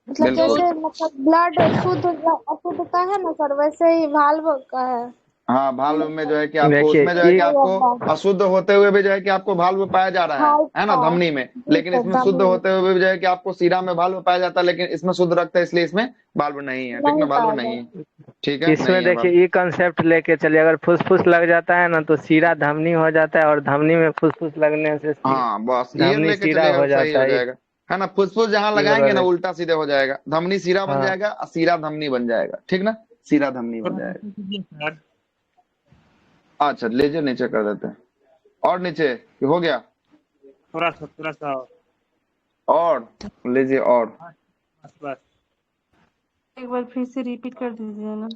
मतलब तो बिल्कुल, जैसे मतलब ब्लड शुद्ध अशुद्ध का है ना सर, वैसे ही भाल्व का है। हाँ भाल्व में जो है कि आपको, देखिए उसमें जो है कि नहीं आपको होगा। अशुद्ध होते हुए भी जो है कि आपको भाल्व पाया जा रहा हाइट है ना, का। धमनी में। जी लेकिन सर, इसमें शुद्ध धमनी होते हुए भी जो है कि आपको शिरा में भाल्व पाया जाता है, लेकिन इसमें शुद्ध रक्त है इसलिए इसमें भाल्व नहीं है, ठीक ना, नहीं भाल्व पाया नहीं जाता। है, ठीक है, नहीं इसमें है देखिए भाल्व। ये कंसेप्ट लेके चलिए, अगर फुसफुस लग जाता है ना तो सीरा धमनी हो जाता है, और धमनी में फुसफुस लगने से हाँ बस ये धमनी लेके सीरा चलिएगा हो तो सही जाता हो है। जाएगा, है ना। फुसफुस जहां ये वाला लगाएंगे ना उल्टा सीधे हो जाएगा, धमनी शिरा बन हाँ। जाएगा और शिरा धमनी बन जाएगा, ठीक ना, शिरा धमनी बन जाएगा। अच्छा लीजिए नीचे कर देते हैं, और नीचे हो गया, थोड़ा सा और लीजिए, और बस। एक बार फिर से रिपीट कर दीजिए ना।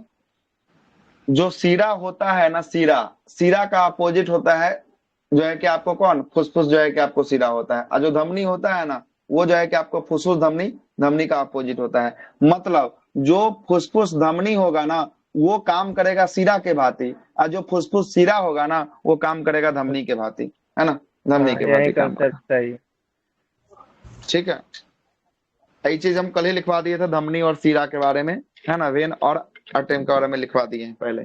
जो सीरा होता है ना, सीरा, सीरा का अपोजिट होता है जो है कि आपको कौन? फुसफुस जो है कि आपको सीरा होता है, और जो धमनी होता है ना वो जो है कि आपको फुसफुस धमनी, धमनी का अपोजिट होता है। मतलब जो फुसफुस धमनी होगा ना वो काम करेगा सीरा के भांति, और जो फुसफुस सीरा होगा ना वो काम करेगा धमनी के भांति, है ना, धमनी हाँ, के यही भांति काम कंसेप्ट करेगा, सही है। ठीक है। यही चीज हम कल ही लिखवा दिए थे धमनी और सीरा के बारे में, है ना, वेन और अर्टेम के बारे में लिखवा दिए हैं पहले।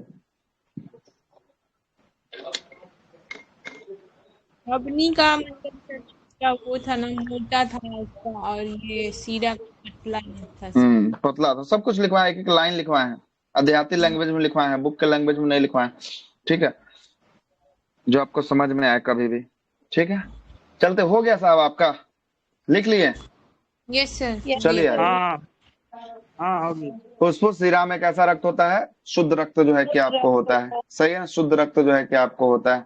धमनी का मतलब सर क्या वो था ना, मोटा था उसका, और ये सीरा पतला था। पतला था, सब कुछ लिखवाए, एक एक लाइन लिखवाए हैं, अध्यात्म लैंग्वेज में लिखवाए हैं, बुक के लैंग्वेज में नहीं लिखवाए हैं, ठीक है, जो आपको समझ में आए कभी भी, ठीक है। चलते, हो गया साहब आपका, लिख लिए? Yes sir. चलिए आगे। हाँ हाँ हो गया। फुसफुस शिरा में कैसा रक्त होता है? शुद्ध रक्त जो है कि आपको होता है, सही है ना, शुद्ध रक्त जो है कि आपको होता है।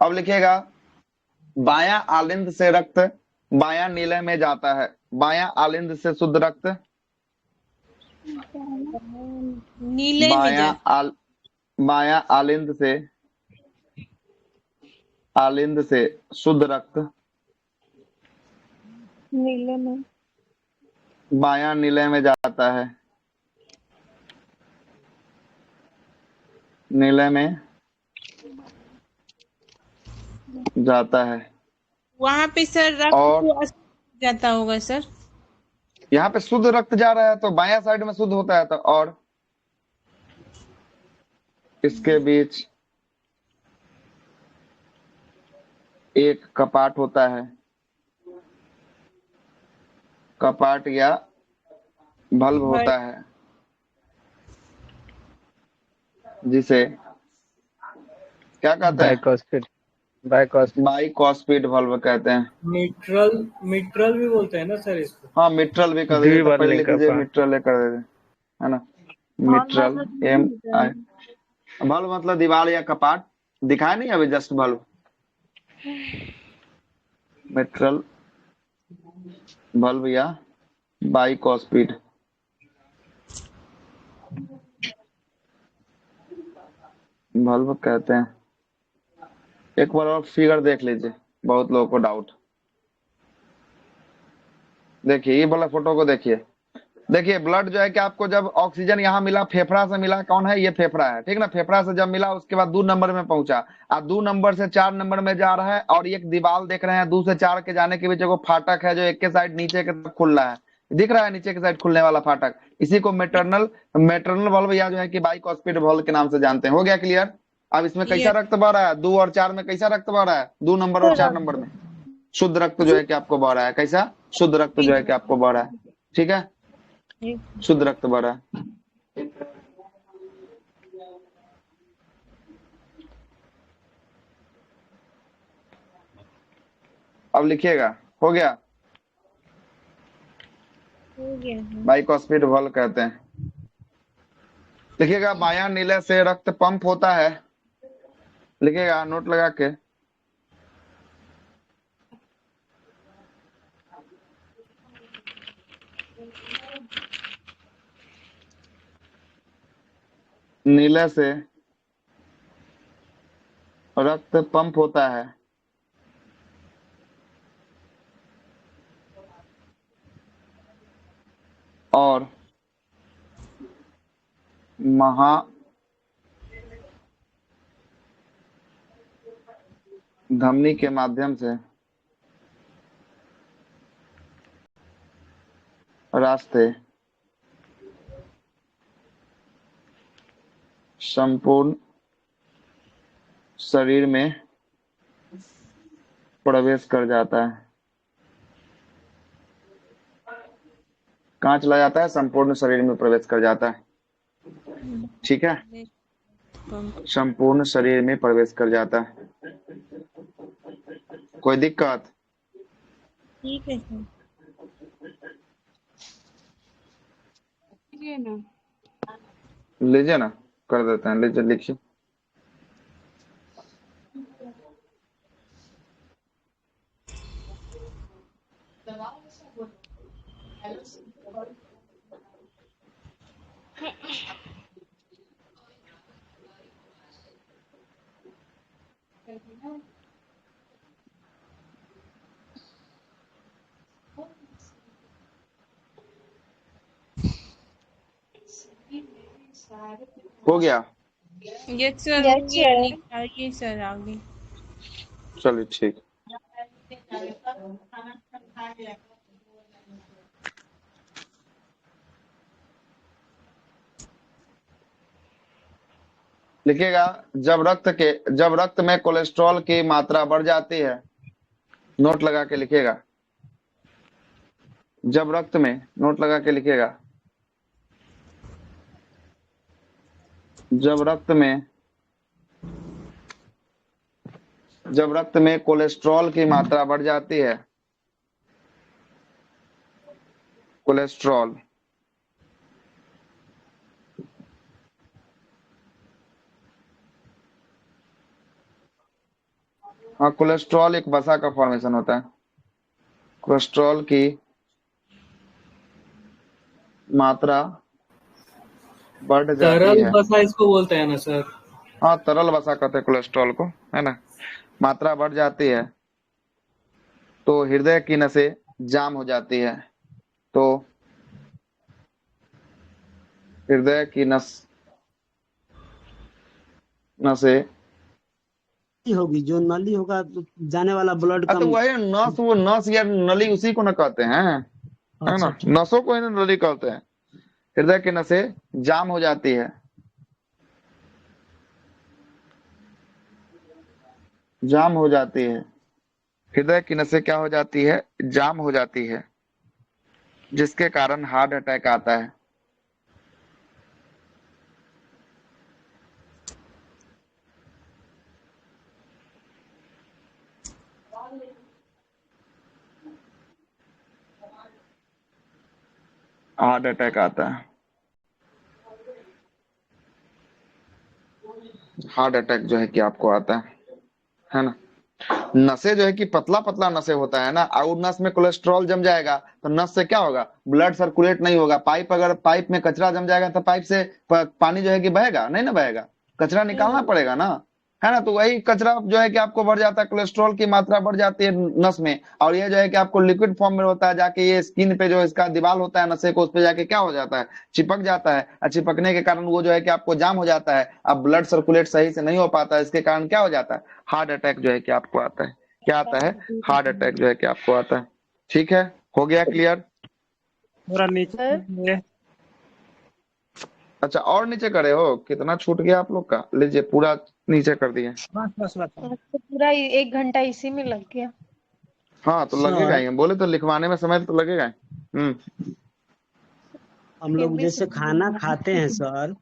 अब लिखिएगा बायां आलिंद से रक्त बायां नीले में जाता है, बायां आलिंद से शुद्ध रक्त नीले में बायां बायां आलिंद से शुद्ध रक्त नीले में, बायां नीले में जाता है, नीले में जाता है। वहां पे सर रक्त और को अशुद्ध जाता होगा सर। यहाँ पे शुद्ध रक्त जा रहा है तो बायां साइड में शुद्ध होता है, तो और इसके बीच एक कपाट होता है, कपाट या बल्ब होता है, जिसे क्या कहते हैं? डाइकोस्फिड, बाइकॉस्पिड वाल्व कहते हैं। मिट्रल मिट्रल भी बोलते हैं ना सर इसको? हाँ मिट्रल भी कर डी दीजिए, तो वर्ड पहले नहीं लिख कर दीजिए पा। मिट्रल कर दीजिए, है ना। और मिट्रल मतलब एम आई, बल्ब मतलब दीवार या कपाट, दिखाया नहीं अभी जस्ट बल्ब, मिट्रल बल्ब या बाइकॉस्पिड। बल्ब कहते हैं। एक बार और फिगर देख लीजिए, बहुत लोगों को डाउट। देखिए ये वाला फोटो को देखिए, देखिए ब्लड जो है कि आपको जब ऑक्सीजन यहाँ मिला, फेफड़ा से मिला, कौन है ये, फेफड़ा है, ठीक ना। फेफड़ा से जब मिला उसके बाद 2 नंबर में पहुंचा, और 2 नंबर से 4 नंबर में जा रहा है, और एक दीवार देख रहे हैं 2 से 4 के जाने के बीच एगो फाटक है जो एक के साइड नीचे के तरफ खुल रहा है, दिख रहा है नीचे के साइड खुलने वाला फाटक, इसी को मेटरनल मेटरनल वाल्व या जो है कि बाइकॉस्पिड वाल्व के नाम से जानते हैं। हो गया क्लियर। अब इसमें कैसा रक्त बह रहा है, 2 और 4 में कैसा रक्त बह रहा है, 2 नंबर और 4 नंबर में शुद्ध रक्त जो है कि आपको बह रहा है, कैसा शुद्ध रक्त जो है कि आपको बह रहा है, ठीक है, शुद्ध रक्त बह रहा है। अब लिखिएगा, हो गया। हो गया है। बाइकॉस्पिड वाल्व कहते हैं। लिखिएगा बायां नीले से रक्त पंप होता है, लिखिएगा नोट लगा के। नीले से रक्त पंप होता है और महाधमनी के माध्यम से रास्ते संपूर्ण शरीर में प्रवेश कर जाता है। कहाँ चला जाता है, संपूर्ण शरीर में प्रवेश कर जाता है, ठीक है, संपूर्ण शरीर में प्रवेश कर जाता है। कोई दिक्कत? ठीक है सर। लीजिए ना, कर देते हैं, लीजिए लिखिए। हो गया, यस सर, हो यस गया, सर। लिखाइए सर आगे। चलिए ठीक। लिखिएगा जब रक्त में कोलेस्ट्रॉल की मात्रा बढ़ जाती है, नोट लगा के लिखिएगा, जब रक्त में, नोट लगा के लिखिएगा, जब रक्त में कोलेस्ट्रॉल की मात्रा बढ़ जाती है, कोलेस्ट्रॉल, हाँ कोलेस्ट्रॉल एक वसा का फॉर्मेशन होता है, कोलेस्ट्रॉल की मात्रा बढ़ जाती तरल है। वसा इसको बोलते हैं ना सर? हाँ तरल वसा कहते हैं कोलेस्ट्रॉल को, है ना। मात्रा बढ़ जाती है तो हृदय की नसें जाम हो जाती है, तो हृदय की नसें होगी, जो नली होगा तो जाने वाला ब्लड तो कम। वही नस, वो नस या नली उसी को ना कहते हैं, है अच्छा ना, नसों को ही ना नली कहते हैं। हृदय की नसें जाम हो जाती है, जाम हो जाती है, हृदय की नसें क्या हो जाती है, जाम हो जाती है, जिसके कारण हार्ट अटैक आता है। हार्ट अटैक आता है। हार्ट अटैक जो है कि आपको आता है ना। नसें जो है कि पतला पतला नसें होता है ना, और नस में कोलेस्ट्रॉल जम जाएगा तो नस से क्या होगा, ब्लड सर्कुलेट नहीं होगा। अगर पाइप में कचरा जम जाएगा तो पाइप से पानी जो है कि बहेगा नहीं ना, बहेगा, कचरा निकालना पड़ेगा ना, है ना। तो वही कचरा जो है कि आपको बढ़ जाता है, कोलेस्ट्रॉल की मात्रा बढ़ जाती है नस में, और ये जो है कि आपको लिक्विड फॉर्म में होता है, जाके ये स्किन पे जो इसका दीवार होता है नशे को, उस पे जाके क्या हो जाता है, चिपक जाता है, और चिपकने के कारण वो जो है कि आपको जाम हो जाता है, अब ब्लड सर्कुलेट सही से नहीं हो पाता है, इसके कारण क्या हो जाता है, हार्ट अटैक जो है कि आपको आता है। क्या आता है, हार्ट अटैक जो है कि आपको आता है। ठीक है, हो गया क्लियर। थोड़ा नीचे कीजिए। अच्छा, और नीचे करे हो, कितना छूट गया आप लोग का, लीजिए पूरा नीचे कर दिए। बस बस बस। तो पूरा 1 घंटा इसी में लग गया। हाँ तो लगेगा सर ही, हम बोले तो लिखवाने में समय तो लगेगा ही। हम लोग जैसे खाना खाते हैं सर,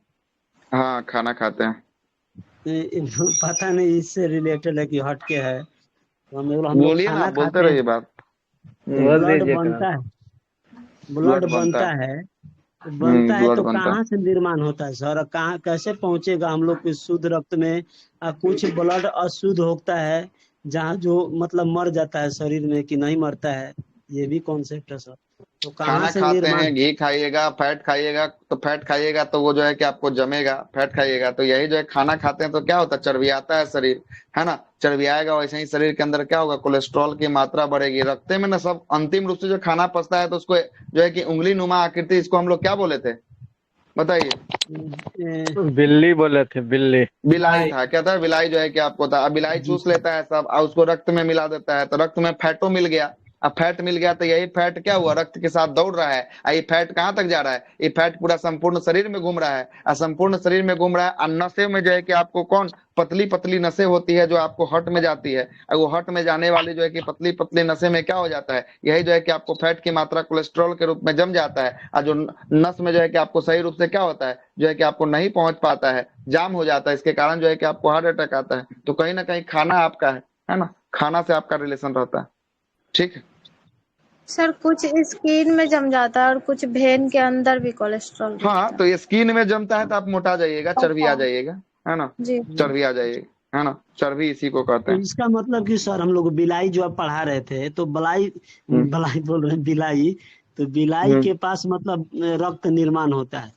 हाँ खाना खाते हैं। पता नहीं इससे रिलेटेड है कि हटके है, तो हम लोग बोलिए ना, खाना आप बोलते खाते हैं रहिए बात। तो बोल ब्लड दीजिए बनता है, ब्लड ब्लड बनता बनता है। है, तो बनता है ब्लड तो बनता कहाँ से निर्माण होता है सर, कहाँ कैसे पहुंचेगा हम लोग के शुद्ध रक्त में। कुछ ब्लड अशुद्ध होता है जहाँ जो मतलब मर जाता है शरीर में कि नहीं मरता है, ये भी कॉन्सेप्ट है सर। तो कहाँ खाना से खाते निर्माण। हैं, घी खाइएगा, फैट खाइएगा, तो फैट खाइएगा तो वो जो है कि आपको जमेगा, फैट खाइएगा तो यही जो है, खाना खाते हैं तो क्या होता है, चर्बियाता है शरीर, है ना। चर्बियाएगा, वैसे ही शरीर के अंदर क्या होगा, कोलेस्ट्रॉल की मात्रा बढ़ेगी, रखते में ना सब अंतिम रूप से जो खाना पचता है तो उसको जो है कि उंगली नुमा आकृति, इसको हम लोग क्या बोले थे, बताइए। बिल्ली बोले थे, बिल्ली। बिलाई था, क्या था, बिलाई जो है कि आपको था, अब बिलाई जी चूस लेता है सब और उसको रक्त में मिला देता है, तो रक्त में फैटो मिल गया। अब फैट मिल गया तो यही फैट क्या हुआ, रक्त के साथ दौड़ रहा है, और ये फैट कहाँ तक जा रहा है, ये फैट पूरा संपूर्ण शरीर में घूम रहा है, और संपूर्ण शरीर में घूम रहा है, और नसों में जो है कि आपको कौन, पतली पतली नसें होती है जो आपको हट में जाती है, और वो हट में जाने वाली जो है कि पतली पतली नसें में क्या हो जाता है, यही जो है कि आपको फैट की मात्रा कोलेस्ट्रॉल के रूप में जम जाता है, और जो नस में जो है कि आपको सही रूप से क्या होता है, जो है कि आपको नहीं पहुंच पाता है, जाम हो जाता है, इसके कारण जो है कि आपको हार्ट अटैक आता है। तो कहीं ना कहीं खाना आपका है ना, खाना से आपका रिलेशन रहता है। ठीक है। सर कुछ स्किन में जम जाता है और कुछ वेन के अंदर भी कोलेस्ट्रॉल हाँ रहता तो ये स्किन में जमता है तो आप मोटा जाइएगा, चर्बी आ जाइएगा, है ना, है। जी। चर्बी आ जाइएगा, है ना, चर्बी इसी को कहते तो हैं। इसका मतलब कि सर हम लोग बिलाई जो आप पढ़ा रहे थे, तो बलाई हम्म बलाई बोल रहे हैं बिलाई, तो बिलाई हम्म के पास मतलब रक्त निर्माण होता है।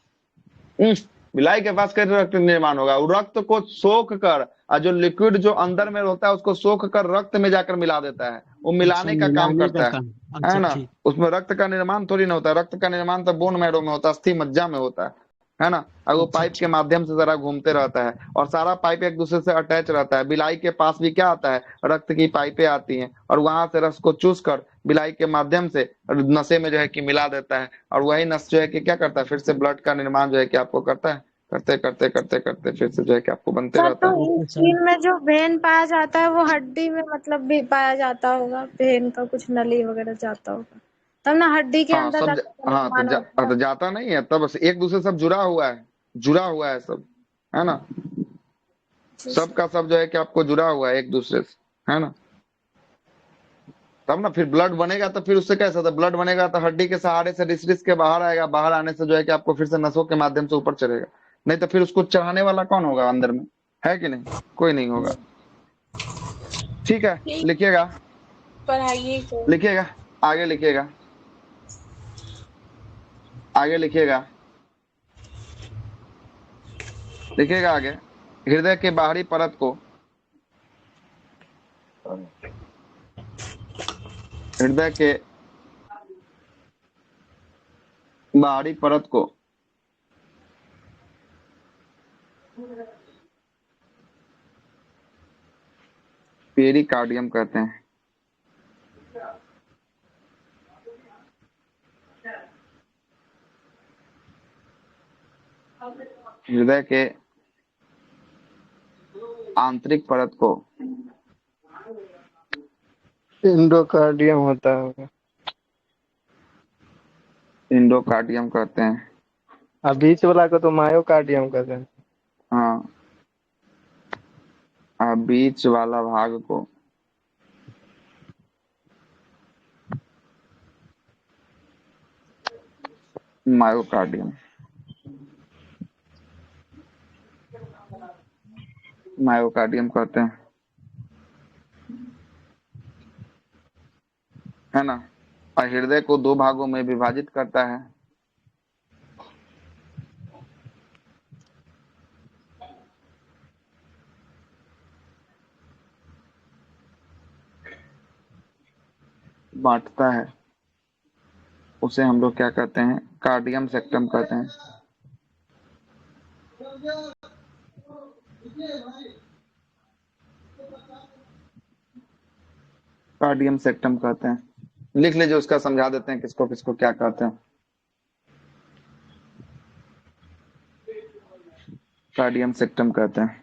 हम्म। बिलाई के पास कैसे रक्त निर्माण होगा, वो रक्त को सोख कर, और जो लिक्विड जो अंदर में होता है उसको सोख कर रक्त में जाकर मिला देता है, वो अच्छा, मिलाने का काम मिलाने का करता काम। है अच्छा ना। ठीक। उसमें रक्त का निर्माण थोड़ी ना होता है, रक्त का निर्माण तो बोन मैरो में होता है, अस्थि मज्जा में होता है ना। और वो अच्छा पाइप के ठीक। माध्यम से जरा घूमते रहता है, और सारा पाइप एक दूसरे से अटैच रहता है। बिलाई के पास भी क्या आता है, रक्त की पाइपें आती हैं, और वहां से रस को चूस कर बिलाई के माध्यम से नशे में जो है कि मिला देता है, और वही नस जो है कि क्या करता है, फिर से ब्लड का निर्माण जो है कि आपको करता है, करते करते करते करते फिर से जो है कि आपको बनते सर तो रहता है। Okay sir. स्किन में जो वेन पाया जाता है वो हड्डी में मतलब भी पाया जाता होगा, वेन का कुछ नली वगैरह जाता होगा, तब ना हड्डी के हाँ अंदर सब रक्त का हाँ निर्माण होता है। तो जाता नहीं है, तब एक दूसरे से सब जुड़ा हुआ है, जुड़ा हुआ है सब, है ना, जी सब सर। का सब जो है कि आपको जुड़ा हुआ है एक दूसरे से, है ना। तब ना फिर ब्लड बनेगा, तो फिर उससे कैसा था, ब्लड बनेगा तो हड्डी के सहारे से रिस रिस के बाहर आएगा, बाहर आने से जो है कि आपको फिर से नसों के माध्यम से ऊपर चढ़ेगा, नहीं तो फिर उसको चढ़ाने वाला कौन होगा अंदर में, है कि नहीं, कोई नहीं होगा। ठीक है, लिखिएगा, पढ़ाइए को। लिखिएगा, आगे लिखिएगा, आगे लिखिएगा, लिखिएगा आगे। हृदय के बाहरी परत को, हृदय के बाहरी परत को पेरिकार्डियम कहते हैं। हृदय के आंतरिक परत को इंडोकार्डियम होता होगा। इंडोकार्डियम कहते हैं। अब बीच वाला को तो मायोकार्डियम कहते हैं। हाँ, बीच वाला भाग को मायोकार्डियम, मायोकार्डियम कहते हैं, है ना। और हृदय को दो भागों में विभाजित करता है। बांटता है, उसे हम लोग क्या कहते हैं, कार्डियम सेक्टम कहते हैं। कार्डियम सेक्टम कहते हैं। लिख लीजिए, उसका समझा देते हैं किसको किसको क्या कहते हैं। कार्डियम सेक्टम कहते हैं।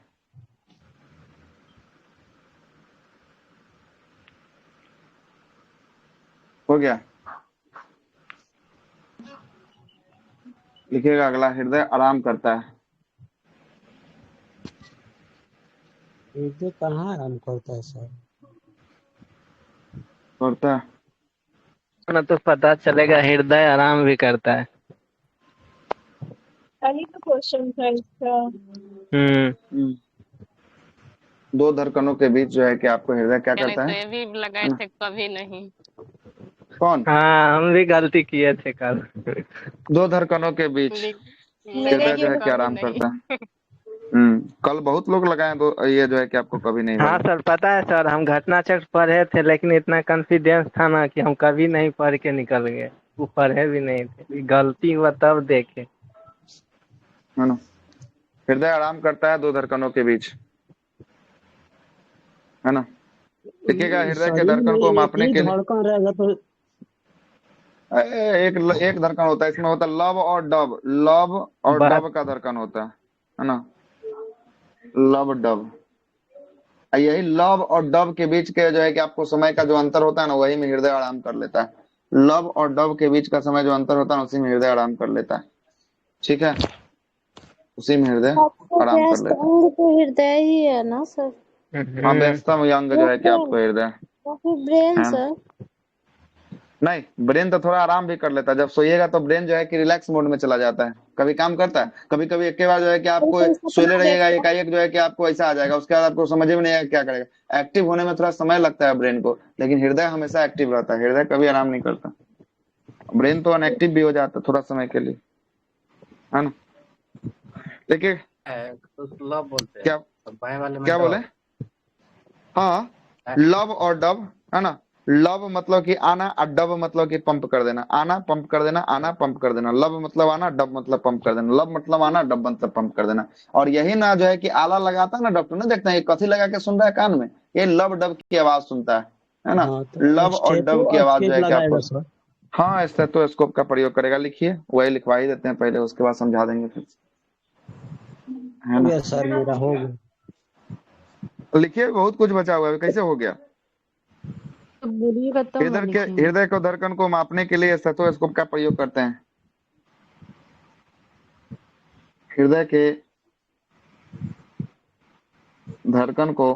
हो गया, लिखिएगा अगला, हृदय आराम करता है। हृदय कहाँ आराम करता है सर? करता है। ना तो पता चलेगा हृदय आराम भी करता है। कल तो क्वेश्चन था इसका। हम्म। दो धड़कनों के बीच जो है कि आपको हृदय क्या मैंने करता तो है, ये भी लगाए थे, कभी नहीं। कौन? हाँ, हम भी गलती किए थे कल। दो धड़कनों के बीच मेरे हृदय जो लिए है कि कभी आराम नहीं। करता है। कल बहुत लोग लगाए, दो ये जो है कि आपको कभी नहीं हाँ लगा। सर, पता है सर, हम घटना चक्र पढ़े थे, लेकिन इतना कॉन्फिडेंस था ना कि हम कभी नहीं पढ़ के निकल गए। वो पढ़े भी नहीं थे, गलती हुआ तब देखे। है ना। हृदय आराम करता है दो धड़कनों के बीच, है ना। देखिएगा, हृदय के शरीर में धड़कन को एक मापने ही के लिए धड़कन रहेगा तो एक एक धड़कन होता है, इसमें होता है लब और डब, लब और बात डब का धड़कन होता है ना। लब डब, यही लब और डब के बीच के जो है कि आपको समय का जो अंतर होता है ना, वही में हृदय आराम कर लेता है। लब और डब के बीच का समय जो अंतर होता है, उसी में हृदय आराम कर लेता है। ठीक है, उसी में हृदय सबसे आराम कर व्यस्त लेता है। अंग तो हृदय ही है ना सर? हाँ, व्यस्तम अंग या जो है कि ब्रेन, आपको हृदय या फिर ब्रेन है। सर? नहीं, ब्रेन तो थोड़ा आराम भी कर लेता है। जब सोइएगा तो ब्रेन जो है कि रिलैक्स मोड में चला जाता है, कभी काम करता है, कभी कभी एक के बाद जो है कि कोई आपको कोई सोले सपना रहिएगा, देखता है। एकाएक जो है कि आपको ऐसा आ जाएगा, उसके बाद आपको समझ में नहीं आएगा क्या करेगा। एक्टिव होने में थोड़ा समय लगता है ब्रेन को, लेकिन हृदय हमेशा एक्टिव रहता है, हृदय कभी आराम नहीं करता। ब्रेन तो अनएक्टिव भी हो जाता है थोड़ा समय के लिए, है ना। देखिए लब बोलते हैं क्या और बाएं वाले में क्या बोले, डब। हाँ, लब और डब, है ना। लब मतलब कि आना, और डब मतलब कि पंप कर देना, आना पंप कर देना, आना पंप कर देना। लब मतलब आना, डब मतलब पंप कर देना। लब मतलब आना, डब मतलब पंप कर देना। और यही ना जो है कि आला लगाता है ना डॉक्टर, ना देखते हैं ये कथी लगा के सुन रहा है कान में, ये लब डब की आवाज सुनता है ना। हाँ तो लब और डब की आवाज जो स्टेप है कि आपको, लगाएगा सर। हाँ, स्टेथोस्कोप का प्रयोग करेगा। लिखिए, वही लिखवा ही देते हैं पहले, उसके बाद समझा देंगे फिर, है हो ना। गया सर, मेरा हो गया। लिखिए, बहुत कुछ बचा हुआ है, कैसे हो गया। तो बोलिएगा तब ना लिखेंगे। हृदय को धड़कन को मापने के लिए स्टेथोस्कोप का प्रयोग करते हैं। हृदय के धड़कन को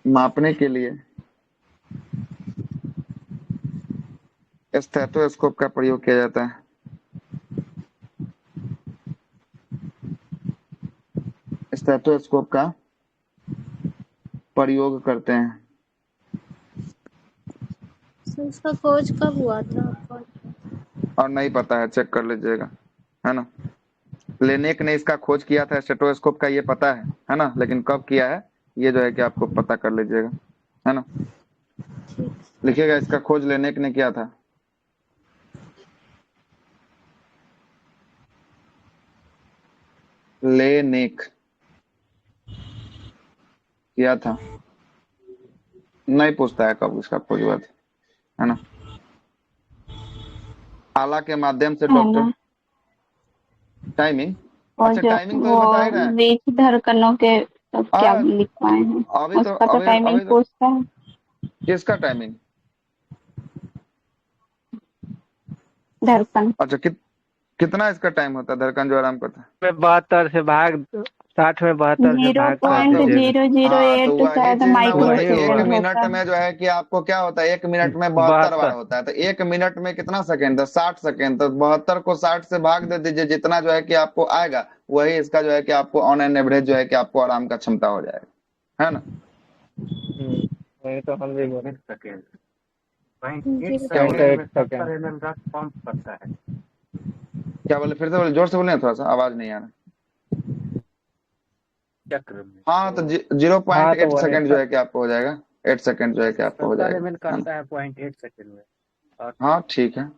मापने के लिए स्टेथोस्कोप का प्रयोग किया जाता है। स्टेथोस्कोप का प्रयोग करते हैं। सर उसका खोज कब हुआ था आपको? और नहीं पता है, चेक कर लीजिएगा, है ना। लेनेक ने इसका खोज किया था स्टेथोस्कोप का, ये पता है ना, लेकिन कब किया है ये जो है कि आपको पता कर लीजिएगा, है ना। लिखिएगा, इसका खोज लेनेक ने किया था। लेनेक किया था, नहीं पूछता है कब इसका खोज हुआ था, है ना। आला के माध्यम से है डॉक्टर, ना। टाइमिंग, और अच्छा जो टाइमिंग तो वो बता ही रहे हैं। बीच धड़कनों के तो क्या आ, लिखवाए हैं, अभी तो उसका तो अभी टाइमिंग अभी तो पूछता है। किसका टाइमिंग, धड़कन अच्छा कितना इसका टाइम होता है धड़कन जो आराम करता है। 72 से भाग 60 में 72 से जीरो भाग कर पॉइंट दीजिए। जीरो जीरो हाँ एट तो वही शायद चीज मैं माइक्रो बोलता वही एक होगा। सेकेंड मिनट होता है। में जो है कि आपको क्या होता है, 1 मिनट में 72 बार 72। होता है, तो 1 मिनट में कितना सेकंड, तो 60 सेकंड, तो 72 को 60 से भाग दे दीजिए, जितना जो है कि आपको आएगा वही इसका जो है कि आपको ऑन एन एवरेज जो है कि आपको आराम का क्षमता हो जाएगा, है ना। वही तो हम भी बोले। 8 सेकेंड। 8 क्या बोले, सेकेंड में 70 सेकेंड। ml रक्त पंप करता है। क्या बोले, फिर से बोले, जोर से बोले, थोड़ा सा आवाज नहीं आ रहा। चक्र में हाँ तो तो 0.8 वही सेकंड जो है कि आपको हो जाएगा, 8 सेकंड जो है कि आपको हो 70 जाएगा, ml है ना। करता है 0.8 सेकेंड में। और हाँ ठीक है।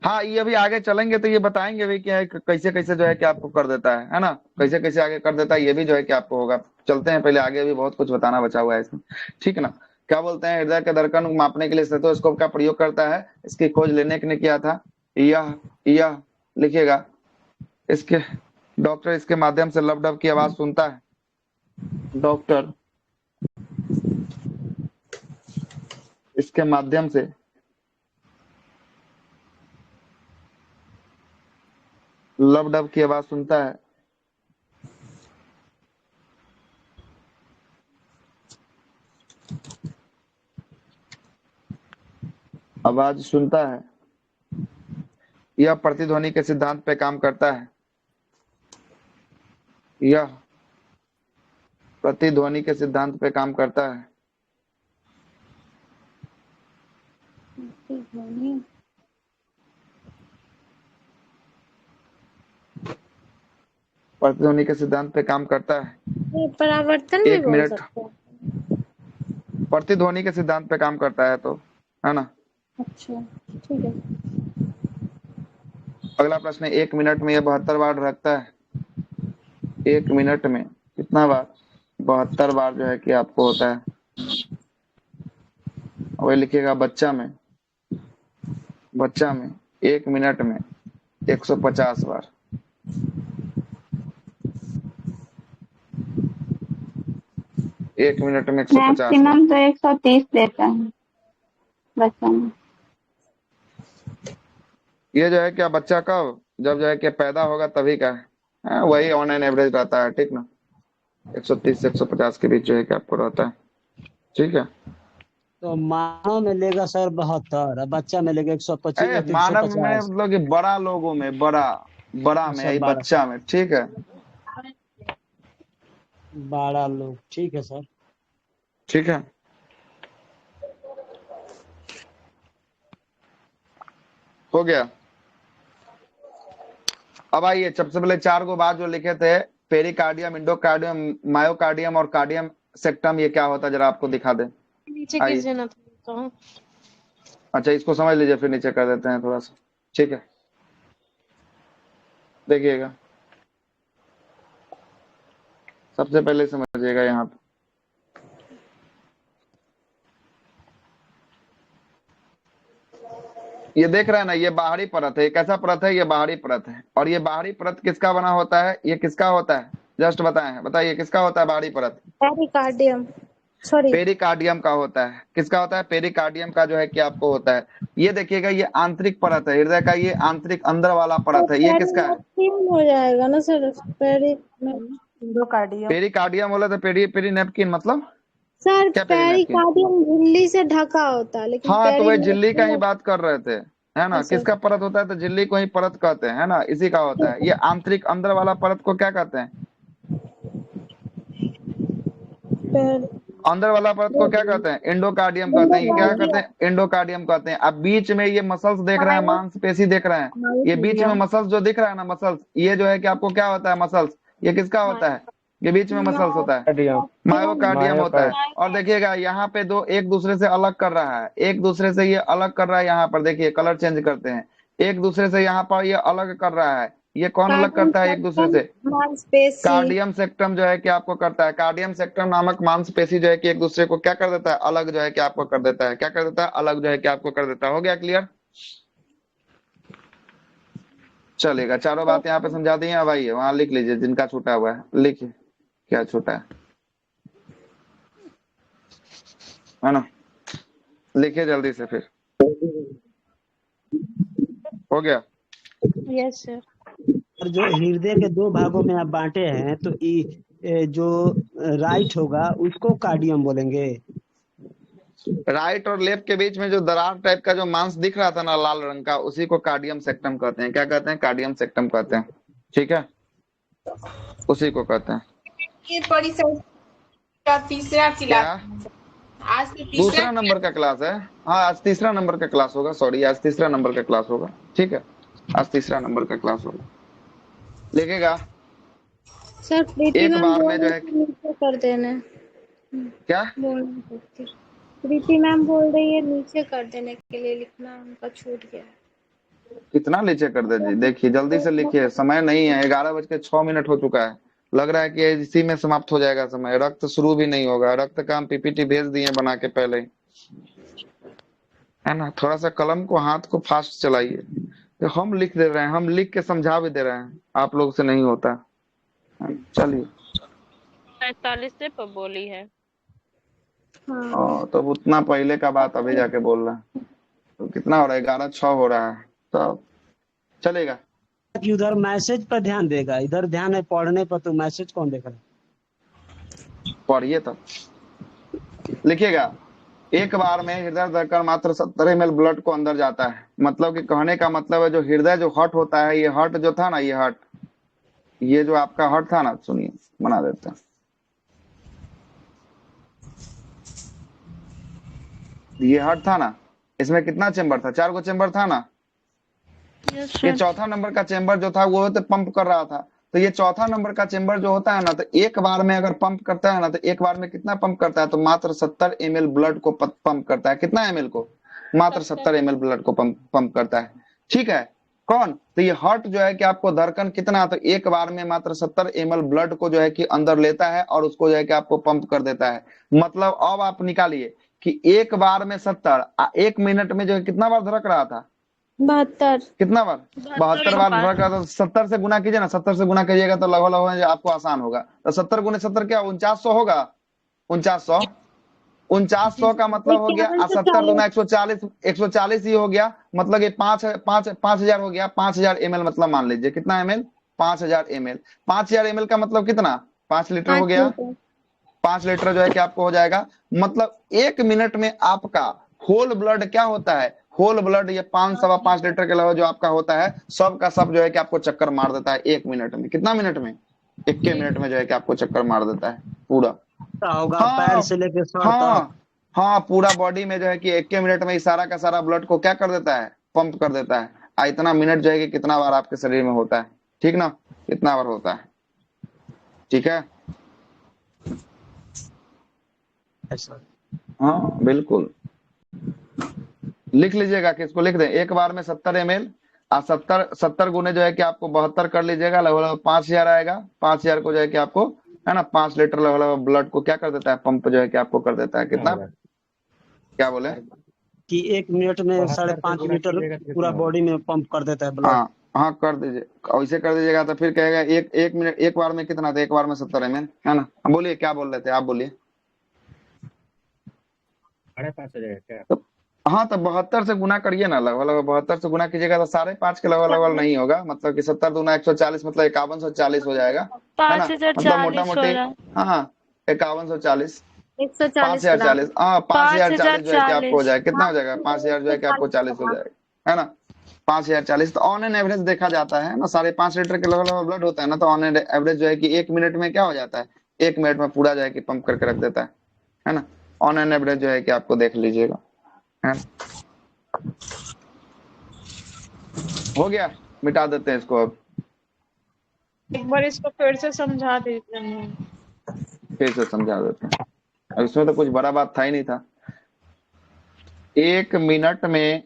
हाँ ये अभी आगे चलेंगे तो ये बताएंगे भी क्या है, कैसे कैसे जो है कि आपको कर देता है ना, कैसे कैसे आगे कर देता है, ये भी जो है कि आपको होगा। चलते हैं पहले आगे, भी बहुत कुछ बताना बचा हुआ है इसमें, ठीक है ना। क्या बोलते हैं, हृदय के धड़कन मापने के लिए स्टेथोस्कोप का प्रयोग करता है। इसकी खोज लेने ने किया था। यह लिखिएगा, इसके डॉक्टर इसके माध्यम से लब डब की आवाज सुनता है। डॉक्टर इसके माध्यम से लब डब की आवाज सुनता है। आवाज सुनता है। यह प्रतिध्वनि के सिद्धांत पे काम करता है। यह प्रतिध्वनि के सिद्धांत पे काम करता है। प्रतिध्वनि के सिद्धांत पे काम करता है। ये परावर्तन भी 1 बोल मिनट सकते हैं। प्रतिध्वनि के सिद्धांत पे काम करता है, तो है ना। अच्छा ठीक है। अगला प्रश्न है, 1 मिनट में यह 72 बार रखता है। 1 मिनट में कितना बार, 72 बार जो है कि आपको होता है। वही लिखिएगा, बच्चा में 1 मिनट में 150 बार। एक मिनट में 150 बार। मैक्सिमम तो 130 देता है बच्चा में। ये जो है क्या बच्चा कब, जब जो है कि पैदा होगा तभी का है। वही ऑन एन एवरेज रहता है, ठीक ना। 130 से 150 के बीच जो है कि आपको रहता है, ठीक है। तो मानव में लेगा सर 72 और बच्चा में लेगा 125 मानव में 150। मतलब कि बड़ा लोगों में, बड़ा बड़ा में, अच्छा यही 12 बच्चा में, ठीक है। 12 लोग, ठीक है सर। ठीक है, हो गया। अब आइए, सबसे पहले 4 को बात जो लिखे थे, पेरिकार्डियम, इंडोकार्डियम, मायोकार्डियम और कार्डियम सेक्टम, ये क्या होता है जरा आपको दिखा दे। नीचे आइए, कीजिए ना तो। अच्छा इसको समझ लीजिए, फिर नीचे कर देते हैं थोड़ा सा, ठीक है। देखिएगा, सबसे पहले समझिएगा यहाँ पे, ये देख रहे हैं ना, ये बाहरी परत है। ये कैसा परत है, ये बाहरी परत है। और ये बाहरी परत किसका बना होता है, ये किसका होता है, जस्ट बताएं, बताइए किसका होता है बाहरी परत। पेरिकार्डियम, सॉरी पेरिकार्डियम का होता है। किसका होता है, पेरिकार्डियम का जो है कि आपको होता है। ये देखिएगा, ये आंतरिक परत है हृदय का, ये आंतरिक अंदर वाला तो परत है। ये किसका है, पेरिनेफ्रियम हो जाएगा ना सर। पेरिकार्डियम पेरिकार्डियम बोला तो पेरी नेपकिन मतलब सर, क्या, पेरी नेपकिन। पेरिकार्डियम झिल्ली से ढका होता है, लेकिन हाँ तो वही झिल्ली का ही पेरिनेफ्रियम। बात कर रहे थे, है ना। अच्छा किसका परत होता है, तो झिल्ली को ही परत कहते हैं, है ना, इसी का होता है। ये आंतरिक अंदर वाला परत को क्या कहते हैं, अंदर वाला परत को क्या कहते हैं, एंडोकार्डियम कहते हैं। ये क्या कहते हैं, एंडोकार्डियम कहते हैं। अब बीच में ये मसल्स देख रहे हैं, मांसपेशी देख रहे हैं, ये बीच में मसल्स जो दिख रहा है ना, मसल्स, ये जो है कि आपको क्या होता है, मसल्स, ये किसका होता है, ये बीच में मसल्स होता है, मायोकार्डियम होता है। और देखिएगा यहाँ पे दो एक दूसरे से अलग कर रहा है, एक दूसरे से ये अलग कर रहा है। यहाँ पर देखिए, कलर चेंज करते हैं, एक दूसरे से यहाँ पर ये अलग कर रहा है। ये कौन अलग करता है एक दूसरे से, कार्डियम सेक्टम जो है कि आपको करता है। कार्डियम सेक्टम नामक मांसपेशी जो है कि एक दूसरे को क्या कर देता है, अलग जो है कि आपको कर देता है। क्या कर देता है, अलग जो है कि आपको कर देता है। हो गया क्लियर, चलेगा। चारों बात यहाँ पे समझा दी है। अब आइए वहां लिख लीजिए, जिनका छूटा हुआ है लिखिए, क्या छूटा है ना, लिखिए जल्दी से फिर। हो गया, यस सर। और जो हृदय के दो भागों में आप बांटे हैं तो जो राइट होगा उसको कार्डियम बोलेंगे। राइट और लेफ्ट के बीच में जो दरार टाइप का जो मांस दिख रहा था ना लाल रंग का, उसी को कार्डियम सेक्टम कहते हैं। क्या कहते हैं? कार्डियम सेक्टम कहते हैं। ठीक है, उसी को कहते हैं। ये परिसर का तीसरा क्या? क्लास आज तो दूसरा तीसरा नंबर का क्लास है। हाँ, आज तीसरा नंबर का क्लास होगा। सॉरी, आज तीसरा नंबर का क्लास होगा। ठीक है, आज तीसरा नंबर का क्लास होगा। लिखेगा सर प्रीति एक मैम बार बोल में जो रही है। थी नीचे कर देना। क्या? बोल नहीं सकती। प्रीति मैम बोल रही है नीचे कर देने के लिए, लिखना उनका छूट गया है। कितना नीचे कर दे जी? देखिए जल्दी से लिखिए, समय नहीं है। 11:06 हो चुका है। लग रहा है कि इसी में समाप्त हो जाएगा समय। रक्त शुरू भी नहीं होगा। रक्त का हम पीपीटी भेज दिए बना के पहले ही, है ना। थोड़ा सा कलम को, हाथ को फास्ट चलाइए। तो हम लिख दे रहे हैं, हम लिख के समझा भी दे रहे हैं, आप लोग से नहीं होता। चलिए 45 पर बोली है। तो उतना पहले का बात अभी जाके बोल रहा है। तो कितना हो रहा है? 11:06 हो रहा है। तो चलेगा कि उधर मैसेज पर ध्यान देगा, इधर ध्यान है पढ़ने पर, तो मैसेज कौन देख रहा है? पढ़िए तब। लिखिएगा एक बार में हृदय धड़कन मात्र 70 ml ब्लड को अंदर जाता है। मतलब कि कहने का मतलब है जो हृदय जो हर्ट होता है, ये हर्ट जो था ना, ये हर्ट, ये जो आपका हर्ट था ना, सुनिए बना देते हैं। ये हर्ट था ना, इसमें कितना चेंबर था? 4 गो चेंबर था ना। ये चौथा नंबर का चेंबर जो था वो तो पंप कर रहा था। तो ये चौथा नंबर का चेंबर जो होता है ना, तो एक बार में अगर पंप करता है ना, तो एक बार में कितना पंप करता है? तो मात्र 70 ml ब्लड को पंप करता है। कितना ml को? मात्र 70 ml ब्लड को पंप करता है। ठीक है, कौन? तो ये हार्ट जो है कि आपको धड़कन कितना, तो एक बार में मात्र 70 ml ब्लड को जो है कि अंदर लेता है और उसको जो है कि आपको पंप कर देता है। मतलब अब आप निकालिए कि एक बार में 70, 1 मिनट में जो है कितना बार धड़क रहा था? 72। कितना बार? 72 बार धड़क रहा था। 70 से गुना कीजिए ना, 70 से गुना कीजिएगा तो लगभग आपको आसान होगा। तो 70 गुने 70 क्या? 4900 होगा। 4900 4900 का मतलब हो गया, 70 दूना 140, 140 ही हो गया। मतलब ये 5000 हो गया। 5000 ml मतलब मान लीजिए कितना ml? 5000 ml। 5000 ml का मतलब कितना? 5 लीटर हो गया। 5 लीटर जो है कि आपको हो जाएगा। मतलब 1 मिनट में आपका होल ब्लड क्या होता है? होल ब्लड ये 5.25 लीटर के अलावा जो आपका होता है, सब का सब जो है कि आपको चक्कर मार देता है 1 मिनट में। कितना मिनट में? 1 मिनट में जो है कि आपको चक्कर मार देता है पूरा। होगा पैर से लेके सर तक। हाँ, पूरा बॉडी में जो है कि 1 मिनट में सारा का सारा ब्लड को क्या कर देता है? पंप कर देता है। इतना मिनट जो है कि कितना बार आपके शरीर में होता है, ठीक ना? कितना बार होता है, ठीक है? हाँ बिल्कुल, लिख लीजिएगा कि इसको लिख दें। एक बार में 70 ml, 70 गुने जो है कि आपको 72 कर लीजिएगा, लगभग 5000 आएगा। 5000 को जो है कि आपको, है ना, 5 लीटर लगभग ब्लड को क्या कर देता है? पंप जो है कि आपको कर देता है। कितना? क्या बोले? कि 1 मिनट में 5.5 लीटर पूरा बॉडी में पंप कर देता है ब्लड। हाँ कर दीजिए, वैसे कर दीजिएगा तो फिर कहेगा एक मिनट, एक बार में कितना था? एक बार में 70 ml, है ना? बोलिए क्या बोल रहे थे आप? बोलिए। 5.5 हो जाएगा क्या? हाँ तो 72 से गुना करिए ना, लगभग 72 से गुना कीजिएगा तो 5.5 के लगभग नहीं होगा। मतलब कि 70 दूना 140, मतलब 5140 हो जाएगा, है ना? मतलब मोटा मोटी, हाँ 5140, 5040, हाँ 5040 जो है कि आपको हो जाएगा। कितना हो जाएगा? 5000 जो है कि आपको 40 हो जाएगा, है ना? 5040। तो ऑन एन एवरेज देखा जाता है ना, 5.5 लीटर के लगभग ब्लड होता है ना, तो ऑन एन एवरेज जो है कि 1 मिनट में क्या हो जाता है? 1 मिनट में पूरा जो है कि पंप करके रख देता है ना? ऑन एन एवरेज जो है कि आपको देख लीजिएगा, है? हो गया, मिटा देते हैं इसको। अब एक बार इसको फिर से समझा दीजिए। फिर से समझा देते हैं। अब इसमें तो कुछ बड़ा बात था ही नहीं था। 1 मिनट में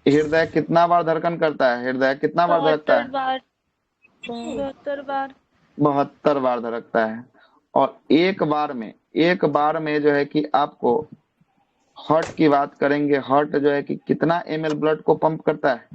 हृदय कितना बार धड़कन करता है? हृदय कितना बार धड़कता है? 72 बार। 72 बार धड़कता है। और एक बार में जो है कि आपको हार्ट की बात करेंगे। हार्ट जो है कि कितना ml ब्लड को पंप करता है?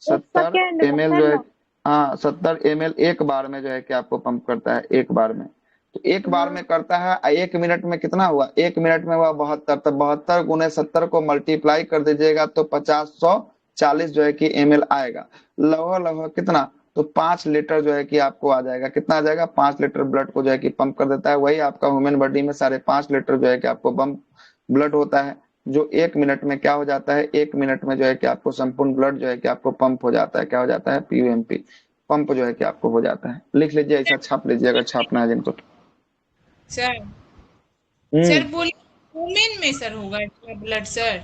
70 ml जो है, हाँ 70 ml एक बार में जो है कि आपको पंप करता है, एक बार में। तो एक बार में करता है। 1 मिनट में कितना हुआ? 1 मिनट में हुआ 72। तो 72 गुने 70 को मल्टीप्लाई कर दीजिएगा तो 50/100 40 जो है कि ml आएगा। लगभग कितना, तो 5 लीटर जो है कि आपको आ जाएगा। कितना आ जाएगा, 5 लीटर ब्लड को जो है कि पंप कर देता है। वही आपका ह्यूमन बॉडी में 5.5 लीटर जो है कि आपको पंप ब्लड होता है, जो 1 मिनट में क्या हो जाता है, 1 मिनट में जो है कि आपको संपूर्ण ब्लड जो है कि आपको पंप हो जाता है। क्या हो जाता है, PUMP, पंप जो है कि आपको हो जाता है। लिख लीजिए, ऐसा छाप लीजिए अगर छापना है जिनको। सर बोलिए वुमेन में सर होगा इतना ब्लड सर?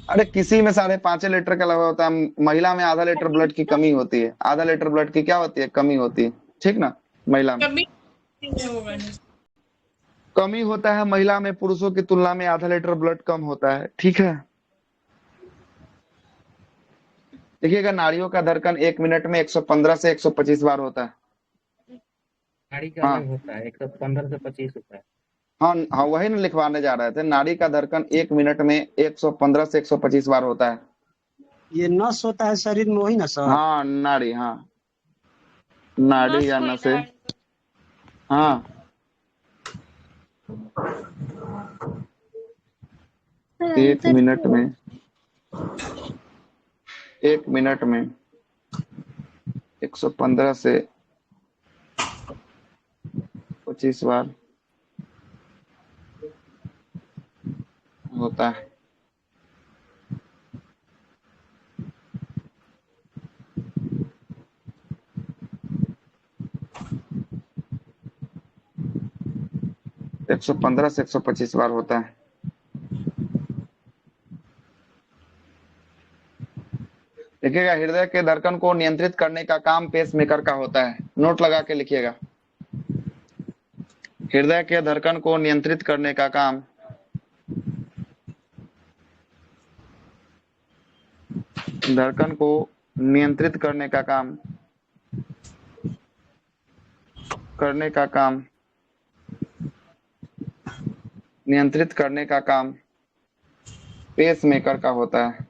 अरे किसी में 5.5 लीटर का लगा होता है, महिला में आधा लीटर ब्लड की कमी होती है। आधा लीटर ब्लड की क्या होती है, कमी होती है, ठीक ना। महिला में कभी होगा नहीं। कमी होता है महिला में, पुरुषों की तुलना में आधा लीटर ब्लड कम होता है, ठीक है। देखिएगा, नाड़ियों का धड़कन 1 मिनट में 115 से 125 बार होता है। नाड़ी का अलग होता है, 115 से 25 होता है। हाँ, वही ना लिखवाने जा रहे थे। नाड़ी का धड़कन 1 मिनट में 115 से 125 बार होता है। ये नस होता है शरीर में, वही ना सर? हाँ, नाड़ी, हाँ, नाड़ी या नसें, हाँ। एक मिनट में 115 से 25 बार होता है। एक 115 से 125 बार होता है। देखिएगा, हृदय के धड़कन को नियंत्रित करने का काम पेसमेकर का होता है। नोट लगा के लिखिएगा, हृदय के धड़कन को नियंत्रित करने का काम धड़कन को नियंत्रित करने का काम नियंत्रित करने का काम पेसमेकर का होता है।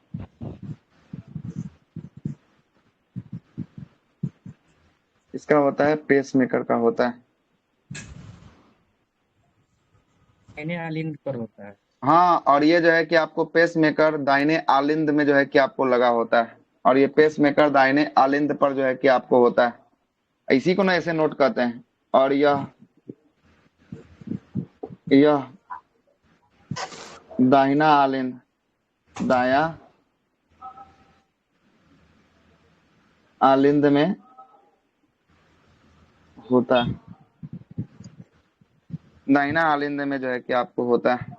इसका होता है, पेसमेकर का होता है। दाहिने आलिंद पर होता है। हाँ, और ये जो है कि आपको पेसमेकर दाहिने आलिंद में जो है कि आपको लगा होता है, और ये पेसमेकर दाहिने आलिंद पर जो है कि आपको होता है। इसी को ना ऐसे नोट करते हैं। और यह दाहिना आलिंद, दाया आलिंद में होता है। दाहिना आलिंद में जो है कि आपको होता है।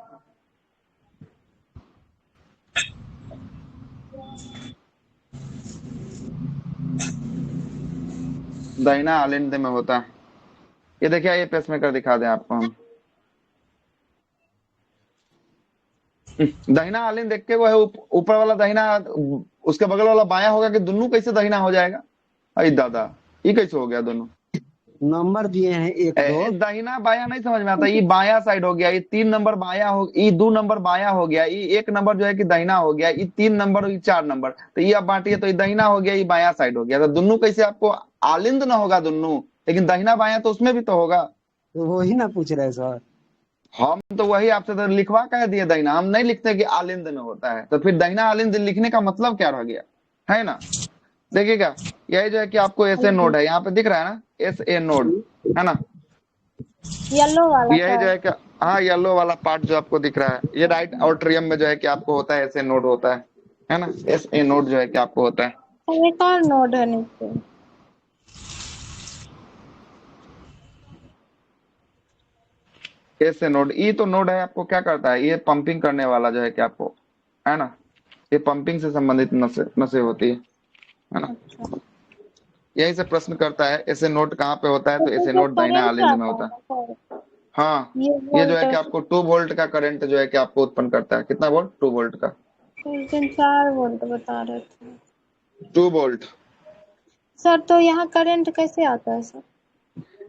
दाहिना आलिंद में होता है। ये देखिए, ये पेसमेकर दिखा दें आपको हम। दाहिना आलिंद देख के वो है ऊपर वाला दाहिना, उसके बगल वाला बायां होगा कि दोनों कैसे दाहिना हो जाएगा? अरे दादा, ये कैसे हो गया? दोनों नंबर दिए हैं 1 2। दाहिना बायां नहीं समझ में आता। ये बायां साइड हो गया, ये 3 नंबर बायां हो, ये 2 नंबर बायां हो गया, ये 1 नंबर जो है कि दाहिना हो गया, ये 3 नंबर, ये 4 नंबर। तो ये आप बांटिए, तो ये दाहिना हो गया, ये बायां साइड हो गया। तो दोनों कैसे आपको आलिंद ना होगा दोनों, लेकिन दाहिना बायां तो उसमें भी तो होगा। तो वही ना पूछ रहे सर। हम तो वही आपसे तो लिखवा कह दिए दाहिना, हम नहीं लिखते कि आलिंद में होता है। तो फिर दाहिना आलिंद लिखने का मतलब क्या रह गया, है ना। देखिएगा, यही जो है कि आपको ऐसे नोड है, यहाँ पे दिख रहा है ना, SA नोड, है ना। येलो वाला यही जो है कि, हाँ, येलो वाला पार्ट जो आपको दिख रहा है, ये राइट आउट्रियम में जो है कि आपको होता है, ऐसे नोड होता है ना। SA नोड जो है कि आपको होता है। एक और नोड है नीचे। ऐसे नोड, ई तो नोड है, आपको क्या करता है, ये पंपिंग करने वाला जो है कि आपको, है ना, ये पंपिंग से संबंधित नसें होती है ना। यही से प्रश्न करता है, ऐसे नोड कहाँ पे होता है, तो ऐसे नोड दाहिना आलिंद में होता है। हाँ, ये जो है कि आपको 2 वोल्ट का करंट जो है कि आपको उत्पन्न करता है। कितना वोल्ट? 2 वोल्ट का। 4 वोल्ट बता रहे थे 2 वोल्ट सर। तो यहाँ करंट कैसे आता है सर?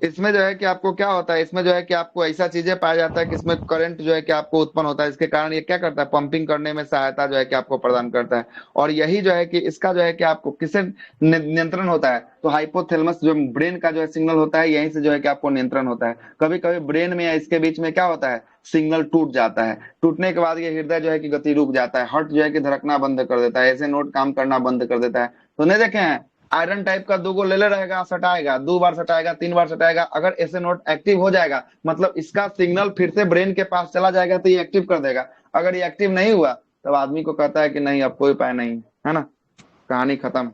इसमें जो है कि आपको क्या होता है, इसमें जो है कि आपको ऐसा चीजें पाया जाता है कि इसमें करंट जो है कि आपको उत्पन्न होता है। इसके कारण ये क्या करता है, पंपिंग करने में सहायता जो है कि आपको प्रदान करता है। और यही जो है कि इसका जो है कि आपको किससे नियंत्रण होता है, तो हाइपोथैलेमस जो ब्रेन का जो है सिग्नल होता है, यहीं से जो है कि आपको नियंत्रण होता है। कभी कभी ब्रेन में या इसके बीच में क्या होता है, सिग्नल टूट जाता है। टूटने के बाद ये हृदय जो है कि गति रुक जाता है, हार्ट जो है कि धड़कना बंद कर देता है, ऐसे नोड काम करना बंद कर देता है। तो नहीं देखे हैं, आयरन टाइप का 2 गो ले रहेगा, सटाएगा, 2 बार सटाएगा, 3 बार सटाएगा, अगर ऐसे नोड एक्टिव हो जाएगा मतलब इसका सिग्नल फिर से ब्रेन के पास चला जाएगा तो ये एक्टिव कर देगा। अगर ये एक्टिव नहीं हुआ तब आदमी को कहता है कि नहीं अब कोई उपाय नहीं है ना, कहानी खत्म।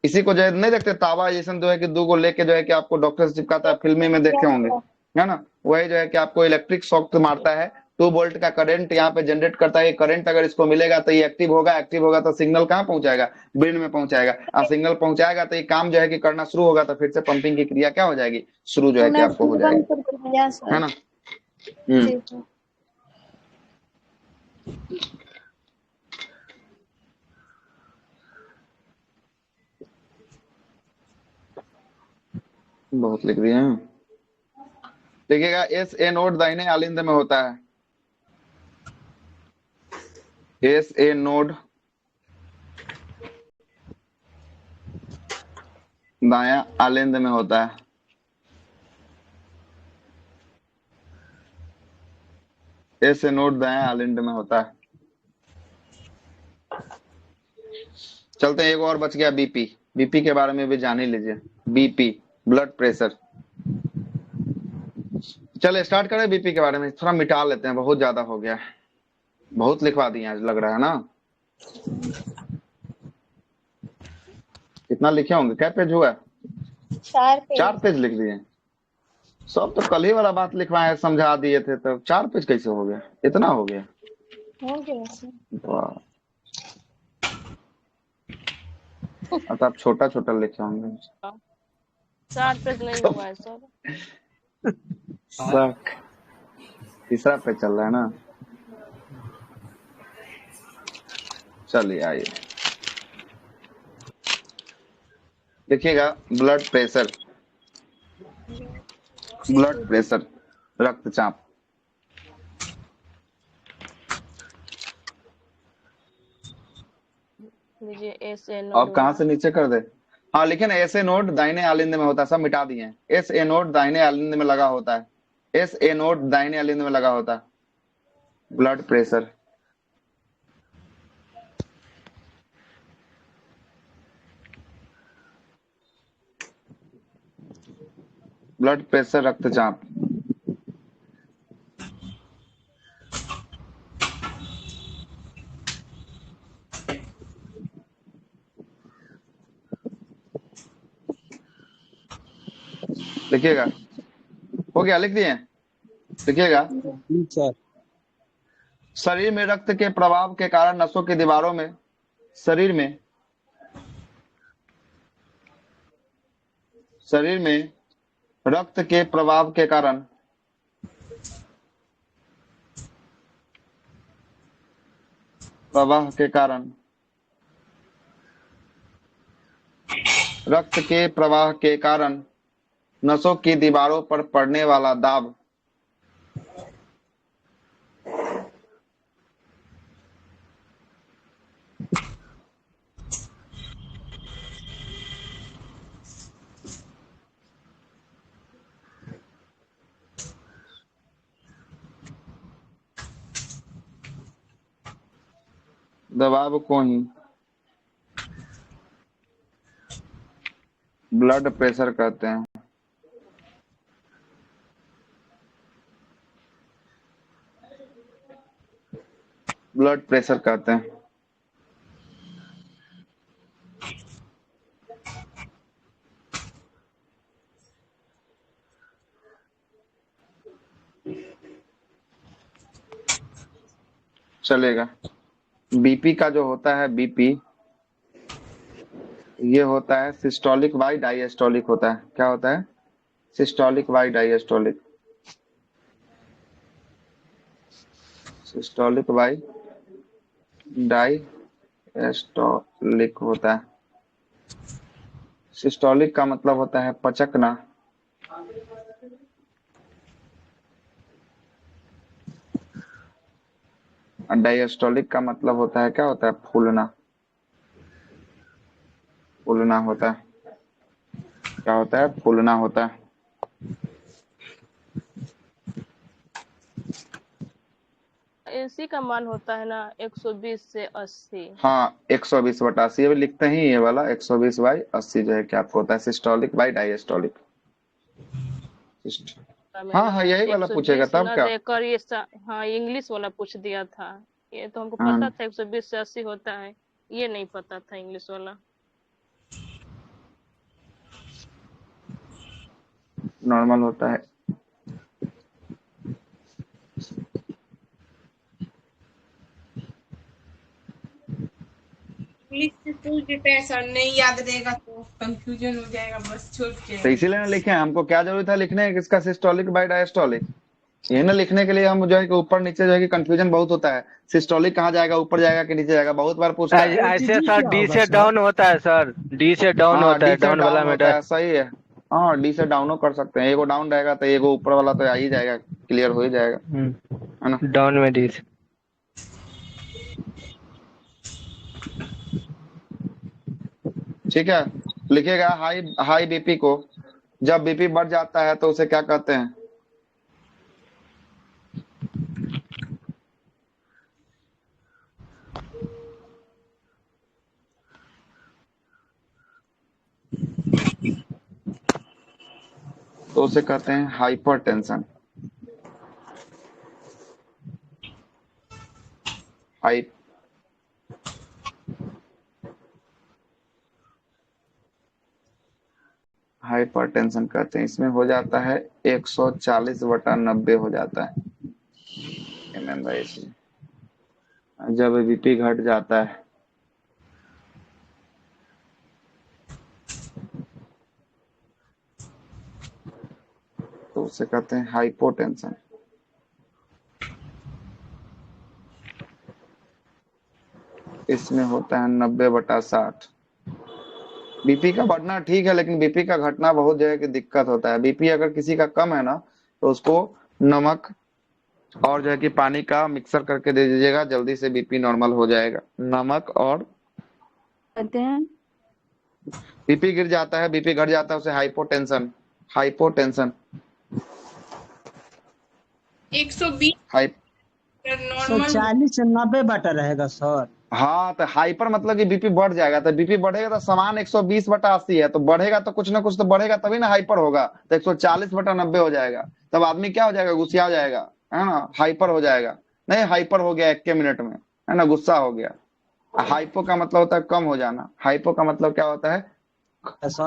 इसी को जो है नहीं देखते, तावा जैसे जो है कि 2 गो लेके जो है कि आपको डॉक्टर से चिपकाता है, फिल्में में देखे होंगे है ना, वही जो है कि आपको इलेक्ट्रिक शॉक मारता है, 2 वोल्ट का करंट यहाँ पे जनरेट करता है। करंट अगर इसको मिलेगा तो ये एक्टिव होगा, एक्टिव होगा तो सिग्नल कहाँ पहुंचाएगा, ब्रेन में पहुंचाएगा, और सिग्नल पहुंचाएगा तो ये काम जो है कि करना शुरू होगा, तो फिर से पंपिंग की क्रिया क्या हो जाएगी, शुरू जो है कि आपको हो जाएगी, है ना। ठीक है। बहुत लिख दिए हैं। देखिएगा एस ए नोड दाहिने आलिंद में होता है, एस ए नोड दाया आलिंद में होता है, एस ए नोड दाया आलिंद में होता है। चलते हैं, एक और बच गया बीपी, बीपी के बारे में भी जान ही लीजिए। बीपी ब्लड प्रेशर, चले स्टार्ट करें बीपी के बारे में, थोड़ा मिटा लेते हैं, बहुत ज्यादा हो गया, बहुत लिखवा दिए आज लग रहा है ना। कितना लिखे होंगे, क्या पेज हुआ, 4 पेज लिख दिए। सब तो कल ही वाला बात लिखवाए समझा दिए थे, तो 4 पेज कैसे हो गया, इतना हो गया, वाह। अब आप छोटा छोटा लिखे होंगे। 4 पेज नहीं हुआ है सर। सक तीसरा पेज चल रहा है ना। चलिए आइए देखिएगा, ब्लड प्रेशर, ब्लड प्रेशर रक्तचाप, लीजिए एस ए अब कहाँ से नीचे कर दे, हाँ लिखे ना, एस ए नोड दाहिने आलिंद में होता है, सब मिटा दिए। एस ए नोड दाहिने आलिंद में लगा होता है, एस ए नोड दाहिने आलिंद में लगा होता है। ब्लड प्रेशर, ब्लड प्रेशर रक्तचाप, लिखिएगा, हो गया, लिख दिए, लिखिएगा। शरीर में रक्त के प्रवाह के कारण नसों की दीवारों में, शरीर में रक्त के प्रवाह के कारण रक्त के प्रवाह के कारण नसों की दीवारों पर पड़ने वाला दाब दबाव को ही ब्लड प्रेशर कहते हैं। ब्लड प्रेशर कहते हैं। चलेगा। बीपी का जो होता है, बीपी ये होता है सिस्टोलिक बाई डायस्टोलिक होता है। क्या होता है? Systolic by diastolic. Systolic by diastolic होता है। सिस्टोलिक का मतलब होता है पचकना, और डायस्टोलिक का मतलब होता है, क्या होता है? फूलना। फूलना होता है। क्या होता है? फूलना होता है। इसी का मान होता है ना 120 से 80। हाँ 120/80 अभी लिखते ही ये वाला 120/80 जो है कि आपको होता है सिस्टोलिक बाई डायस्टोलिक। हाँ हाँ यही वाला पूछेगा 120 तब न क्या। देकर ये हाँ इंग्लिश वाला पूछ दिया था। ये तो हमको हाँ पता था 120 से 80 होता है, ये नहीं पता था इंग्लिश वाला। नॉर्मल होता है। इंग्लिश से पूछ देते हैं सर, नहीं याद रहेगा तो कंफ्यूजन हो जाएगा, बस छूट तो जाएगा। इसीलिए ना लिखे हैं, हमको क्या जरूरत है लिखने की किसका सिस्टोलिक बाई डायस्टोलिक। ये ना लिखने के लिए हम जो है कि ऊपर नीचे जो है कि कंफ्यूजन बहुत होता है, सिस्टोलिक कहाँ जाएगा, ऊपर जाएगा कि नीचे जाएगा, बहुत बार पूछता है। ऐसे OTG सर क्या डी होगा से सर? डाउन होता है सर, डी से डाउन हाँ होता डी है, से डाउन वाला डाउन होता में है, सही है। हाँ डी से डाउनो कर सकते हैं, एगो डाउन रहेगा तो एगो ऊपर वाला तो आ ही जाएगा, क्लियर हो ही जाएगा, है ना। डाउन में डी से। ठीक है, लिखिएगा हाई हाई बीपी को, जब बीपी बढ़ जाता है तो उसे क्या कहते हैं। तो उसे कहते हैं हाइपरटेंशन। हाई हाइपरटेंशन कहते हैं। इसमें हो जाता है 140/90 हो जाता है mm/hg जब बीपी घट जाता है। तो उसे कहते हैं हाइपोटेंशन। इसमें होता है 90/60। बीपी का बढ़ना ठीक है, लेकिन बीपी का घटना बहुत जो है कि दिक्कत होता है। बीपी अगर किसी का कम है ना तो उसको नमक और जो है कि पानी का मिक्सर करके दे दीजिएगा, जल्दी से बीपी नॉर्मल हो जाएगा। नमक और कहते हैं बीपी गिर जाता है, बीपी घट जाता है, उसे हाइपोटेंशन। हाइपोटेंशन 120 हाई नॉर्मल 140/90 रहेगा सर। हाँ तो हाइपर मतलब कि बीपी बढ़ जाएगा, तो बीपी बढ़ेगा तो समान 120/80 है, तो बढ़ेगा तो कुछ ना कुछ तो बढ़ेगा तभी ना हाइपर होगा, तो 140/90 हो जाएगा। तब आदमी क्या हो जाएगा, गुस्सा हो जाएगा, है ना, हाइपर हो जाएगा। नहीं हाइपर हो गया 1 मिनट में, है ना, गुस्सा हो गया। हाइपो का मतलब होता है कम हो जाना, हाइपो का मतलब क्या होता है, सर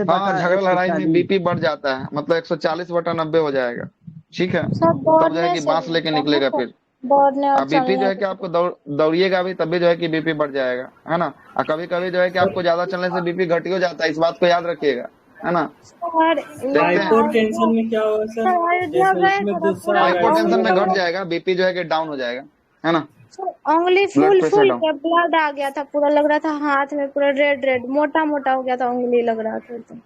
हाँ झगड़ा लड़ाई में 90/140। बीपी बढ़ जाता है, मतलब 140/90 हो जाएगा। ठीक है, सब तब जो है दौड़ने कि से बांस भी लेके होता है निकलेगा ना, फिर। दौड़ने और अब बीपी जो चलने है कि से। आपको दौड़िएगा भी तभी जो है कि बीपी बढ़ जाएगा, है ना। और कभी कभी जो है कि आपको ज्यादा चलने से बीपी घट ही हो जाता है, इस बात को याद रखिएगा, है ना। सर देखते हैं हाइपोटेंशन में क्या होगा सर? अयोध्या जैसे गए उसमें थोड़ा गुस्सा पूरा आएगा हाइपोटेंशन में उंगली घट जाएगा, बीपी जो है कि डाउन हो जाएगा, है ना, उंगली ब्लड फूल प्रेशर फूल डाउन। के ब्लड आ गया था, पूरा लग रहा था हाथ में पूरा रेड रेड मोटा मोटा हो गया था, उंगली लग रहा था तो ये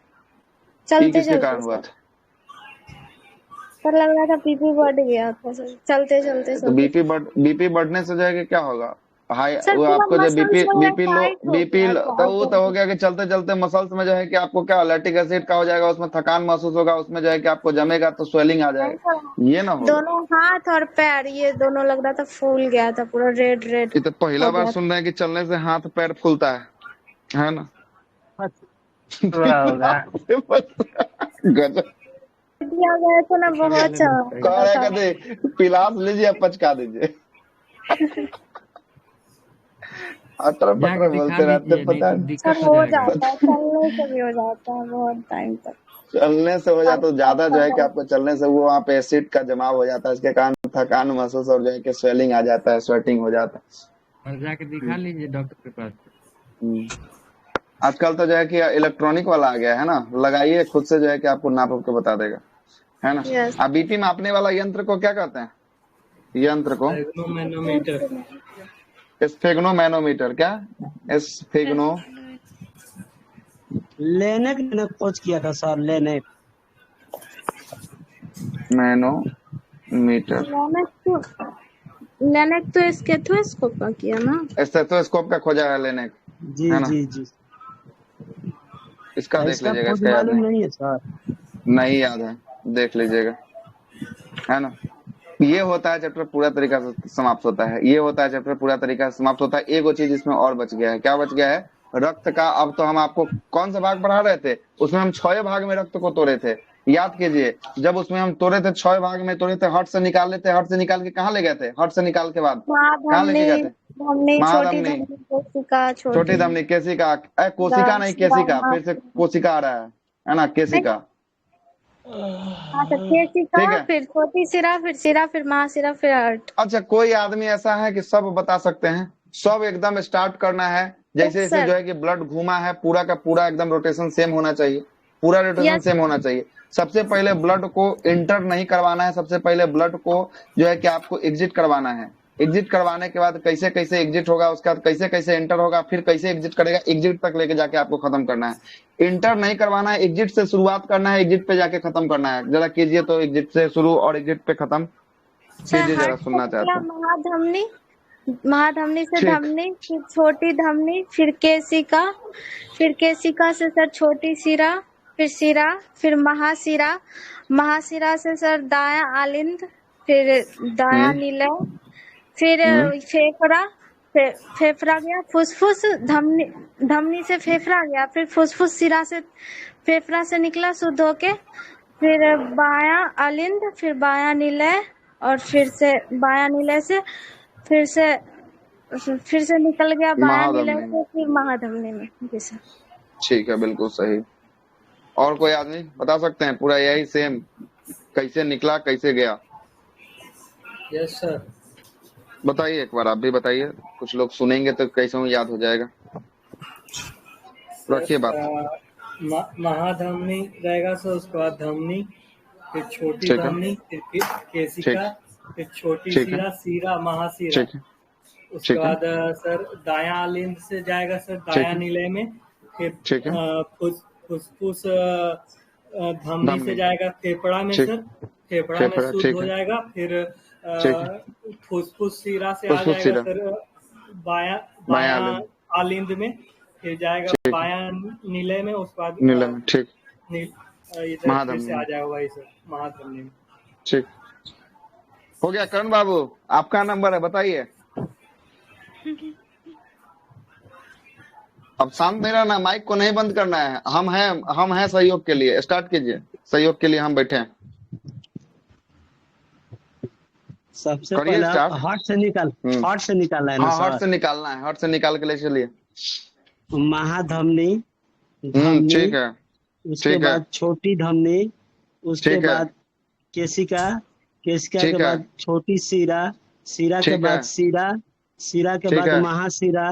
चलते किसके कारण चलते हुआ सर। था। सर लग रहा था बीपी बढ़ गया था सर, चलते चलते तो चलते। बीपी बढ़ने से जो है कि क्या होगा, हाई सर वो पूरा आपको जो बीपी मसल्स वगैरह बीपी लो टाइट हो बीपी गया था तो वो तो हो एकदम। गया कि चलते चलते मसल्स में जो है कि आपको क्या लैक्टिक एसिड का हो जाएगा, उसमें थकान महसूस होगा, उसमें जो है कि आपको जमेगा तो स्वेलिंग आ नहीं जाएगा, सर, ये ना होगा। दोनों हाथ और पैर ये दोनों लग रहा था फूल गया था, पूरा रेड रेड ये तो पहला हो बार गया था। सुन रहे हैं कि चलने से हाथ पैर फूलता है ना। हुआ होगा। गजब। दिया गया था ना, बहुत कह चला रहे था। कहते पिलास लीजिए पचका दीजिए। अटर जाके पटर दिखा बोलते रहते लीजिए, नहीं पता तो नहीं। दिक्कत सर हो हो जाएगा। जाता है, चलने से भी हो जाता है बहुत टाइम तक। चलने से हो जाता तो ज्यादा जो है कि और आपको चलने से वो वहाँ पे एसिड का जमाव हो जाता है, इसके कारण थकान महसूस और जो है कि स्वेलिंग आ जाता है, स्वेटिंग हो जाता और जाके दिखा लीजिए डॉक्टर के पास। है। आजकल तो जो है कि इलेक्ट्रॉनिक वाला आ गया है ना, लगाइए खुद से जो है कि आपको नाप के बता देगा, है ना। यस अब बीपी मापने वाला यंत्र को क्या कहते हैं, यंत्र को मैनोमीटर। स्फेग्नोमैनोमीटर। क्या स्फेग्नो लेनेक ने खोज किया था सर, लेनेक। मैनोमीटर मैंने तो स्टेथोस्कोप का किया ना। स्टेथोस्कोप का खोजा है लेने, जी है ना। जी जी। इसका देख इसका लीजिएगा, खोज इसका याद मालूम नहीं है सर। नहीं याद है, देख लीजिएगा, है ना। ये होता है चैप्टर पूरा तरीका से समाप्त होता है। ये होता है चैप्टर पूरा तरीका से समाप्त होता है। एक वो चीज इसमें और बच गया है। क्या बच गया है? रक्त का। अब तो हम आपको कौन सा भाग पढ़ा रहे थे? उसमें हम 6 भाग में रक्त को तोड़े थे। याद कीजिए, जब उसमें हम तोड़े थे 6 भाग में तोड़े थे, हट से निकाल लेते, हट से निकाल के कहाँ ले गए थे? हट से निकाल के बाद कहाँ लेके गए थे? धमनी, छोटी महाधमनी, धमनी, कोशिका, छोटी धमनी, केशिका। कोशिका नहीं, केशिका। फिर से कोशिका आ रहा है ना? केशिका। अच्छा, केशिका, ठीक है। फिर छोटी सिरा, फिर सिरा, फिर महासिरा, फिर हार्ट। अच्छा, कोई आदमी ऐसा है कि सब बता सकते हैं? सब एकदम स्टार्ट करना है जैसे जैसे जो है कि ब्लड घूमा है, पूरा का पूरा एकदम रोटेशन सेम होना चाहिए। पूरा रोटेशन सेम होना चाहिए। सबसे पहले ब्लड को इंटर नहीं करवाना है, सबसे पहले ब्लड को जो है कि आपको एग्जिट करवाना है। एग्जिट करवाने के बाद कैसे कैसे एग्जिट होगा, उसके बाद कैसे कैसे एंटर होगा, फिर कैसे एग्जिट करेगा, एग्जिट तक लेके जाके आपको खत्म करना है। इंटर नहीं करवाना है, एग्जिट से शुरुआत करना है, एग्जिट पे जाके खत्म करना है। जरा कीजिए तो, एग्जिट से शुरू और एग्जिट पे खत्म कीजिए, जरा सुनना चाहते हैं। महाधमनी, महाधमनी से धमनी, फिर छोटी धमनी, फिर केशिका, फिर केशिका से सर छोटी सिरा, फिर सिरा, फिर महासिरा, महासिरा से सर दाया आलिंद, फिर दाया निलय, फिर फेफड़ा, फेफड़ा गया, फुसफुस, धमनी, धमनी से फेफड़ा गया, फिर फुसफुस सिरा से, फेफड़ा से निकला शुद्ध होके, फिर बाया आलिंद, फिर बाया निलय, और फिर से बाया निलय से फिर से निकल गया बाया निलय से, फिर महाधमनी में। जी सर। ठीक है, बिल्कुल सही। और कोई आदमी बता सकते हैं? पूरा यही सेम कैसे निकला, कैसे गया? Yes sir. बताइए, एक बार आप भी बताइए, कुछ लोग सुनेंगे तो कैसे याद हो जाएगा। रखिए बात। महाधमनी रहेगा सर, उसके बाद धमनी, फिर छोटी धमनी, फिर केशिका, फिर छोटी सिरा, सिरा, महासिरा। उसके बाद सर दाया आलिंद से जाएगा सर दाया निलय में, फिर फुसफुस धमनी से जाएगा फेफड़ा में सर, फेफड़ा में शुद्ध हो जाएगा, फिर फुसफुस सिरा से आ जाएगा सर बाया आलिंद में, फिर जाएगा बाया निलय में, उसके बाद निलय में। ठीक, इधर से आ जाएगा वही सर महाधमनी में। ठीक हो गया। करण बाबू, आपका नंबर है, बताइए। अब शांत नहीं रहना, माइक को नहीं बंद करना है। हम हैं सहयोग के लिए। स्टार्ट कीजिए, सहयोग के लिए हम बैठे हैं। सबसे पहले हार्ट से निकालना है ना सर? हार्ट से निकालना है, हार्ट से निकाल के ले चलिए। महाधमनी, ठीक है। उसके बाद छोटी धमनी, उसके बाद केशिका, केशिका के बाद छोटी सिरा, सिरा के बाद सिरा, सिरा के बाद महासिरा,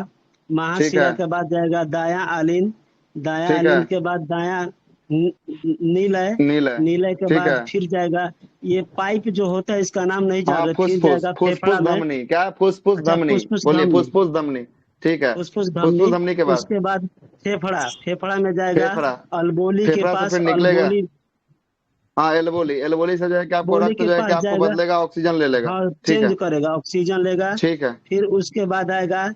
महासिरा के बाद जाएगा दाया आलिंद, दाया आलिंद के बाद दाया निलय, निलय के बाद फिर जाएगा ये पाइप जो होता है, इसका नाम नहीं जान रहा, फिर जाएगा फेफड़ा में। क्या? फुसफुस धमनी, बोलिए। फुसफुस धमनी, ठीक है। फुसफुस धमनी के बाद उसके बाद फेफड़ा, फेफड़ा में जाएगा अल्बोली के पास, अल्बोली, हाँ एल्बोली, एल्बोली से जो है कि आपको रक्त जो है कि आपको बदलेगा, ऑक्सीजन ले लेगा। हाँ, चेंज करेगा, ऑक्सीजन लेगा। ठीक है। फिर उसके बाद आएगा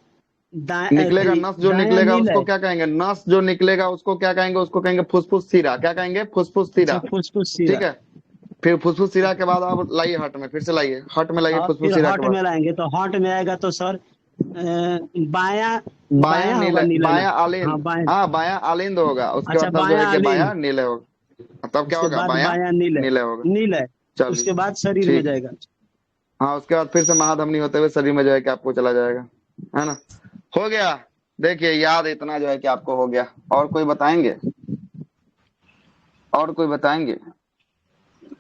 निकलेगा नस जो निकलेगा उसको क्या कहेंगे? नस जो निकलेगा उसको क्या कहेंगे? उसको कहेंगे फुसफुस सिरा। क्या कहेंगे? फुसफुस सिरा। फुसफुस सिरा, ठीक है। फिर फुसफुस सिरा के बाद आप लाइए हार्ट में, फिर से लाइए हार्ट में, लाइए फुसफुस सिरा। हार्ट में लाएंगे तो हार्ट में आएगा तो सर बाया आलिंद। हाँ, बाया आलिंद होगा। उसके बाद बाया नीले होगा। तब क्या होगा? बाया नीले होगा। नीले। उसके बाद शरीर में जाएगा। हाँ, उसके बाद फिर से महाधमनी होते हुए शरीर में जो है कि आपको चला जाएगा, है ना? हो गया। देखिए, याद इतना जो है कि आपको हो गया। और कोई बताएंगे? और कोई बताएंगे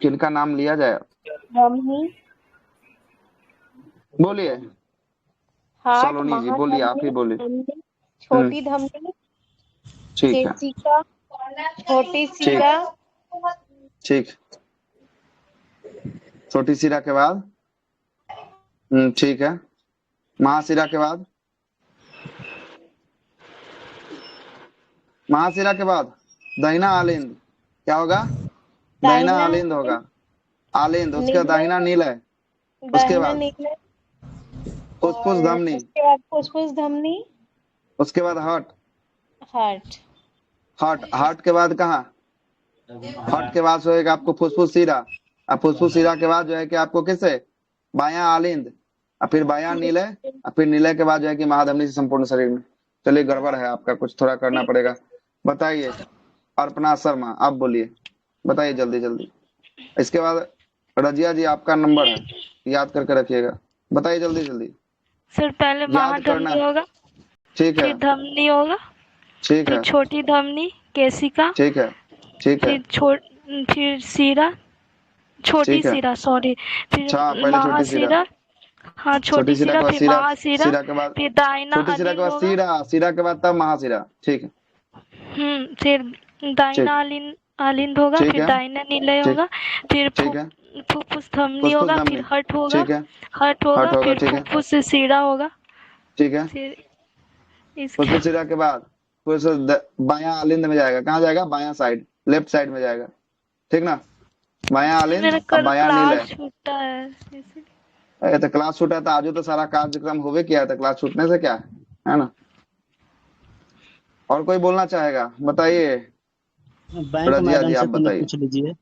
किनका नाम लिया जाए? बोलिए। सलोनी जी बोलिए, आप ही बोलिए। छोटी धमनी, ठीक है। केशिका, छोटी सिरा, ठीक। छोटी सिरा के बाद ठीक है। महासिरा के बाद, महासिरा के बाद दाहिना आलिंद। क्या होगा? दाहिना आलिंद होगा। आलिंद, उसके दाहिना नीलय, उसके बाद फुसफुस धमनी, फुसफुस धमनी, उसके बाद हार्ट, हार्ट, हार्ट के बाद कहाँ? हार्ट के बाद होएगा आपको फुसफुस सिरा। अब फुसफुस सिरा के बाद जो है कि आपको किससे बायां आलिंद और फिर बायां नीलय और फिर नीलय के बाद जो है कि महाधमनी से संपूर्ण शरीर में। चलिए गड़बड़ है आपका, कुछ थोड़ा करना पड़ेगा। बताइए अर्पणा शर्मा, आप बोलिए, बताइए जल्दी जल्दी। इसके बाद रजिया जी आपका नंबर है, याद करके रखिएगा, बताइए जल्दी जल्दी। सर पहले याद करना, महाधमनी होगा, ठीक है फिर धमनी होगा, ठीक फिर है छोटी धमनी, केसिका, ठीक है ठीक है फिर सीरा, छोटी ठीक है। सिरा, सॉरी, फिर अच्छा पहले छोटी सिरा, महासिरा, हाँ छोटी छोटी सिरा के सिरा, बाद फिर सिरा, महासिरा, सिरा के बाद फिर दाहिना छोटी सिरा के अलिंद बाद होगा, सिरा, सिरा के बाद तब महासिरा, ठीक है फिर ठीक दाहिना अलिंद होगा, ठीक फिर है दाहिना निलय ठीक होगा, फिर ठीक है फुफ्फुस धमनी फुसफुस होगा, धमनी, फिर हट होगा, ठीक है हट हट होगा, होगा, फिर ठीक है फुफ्फुस से सीरा होगा, ठीक है। फिर फुसफुस इसके सिरा के बाद बायां आलिंद में जाएगा, कहाँ जाएगा, बायां साइड, लेफ्ट साइड में जाएगा, ठीक ना, बायां आलिंद मेरा और कल बायां क्लास नीलय। छूटा है इसीलिए। अरे तो क्लास छूटा था, आज तो सारा कार्यक्रम होवे किया था, क्लास छूटने से क्या है ना। और कोई बोलना चाहेगा, बताइए बैंक रजिया मैडम जी, से आप कुछ बताइए। पूछ लीजिए।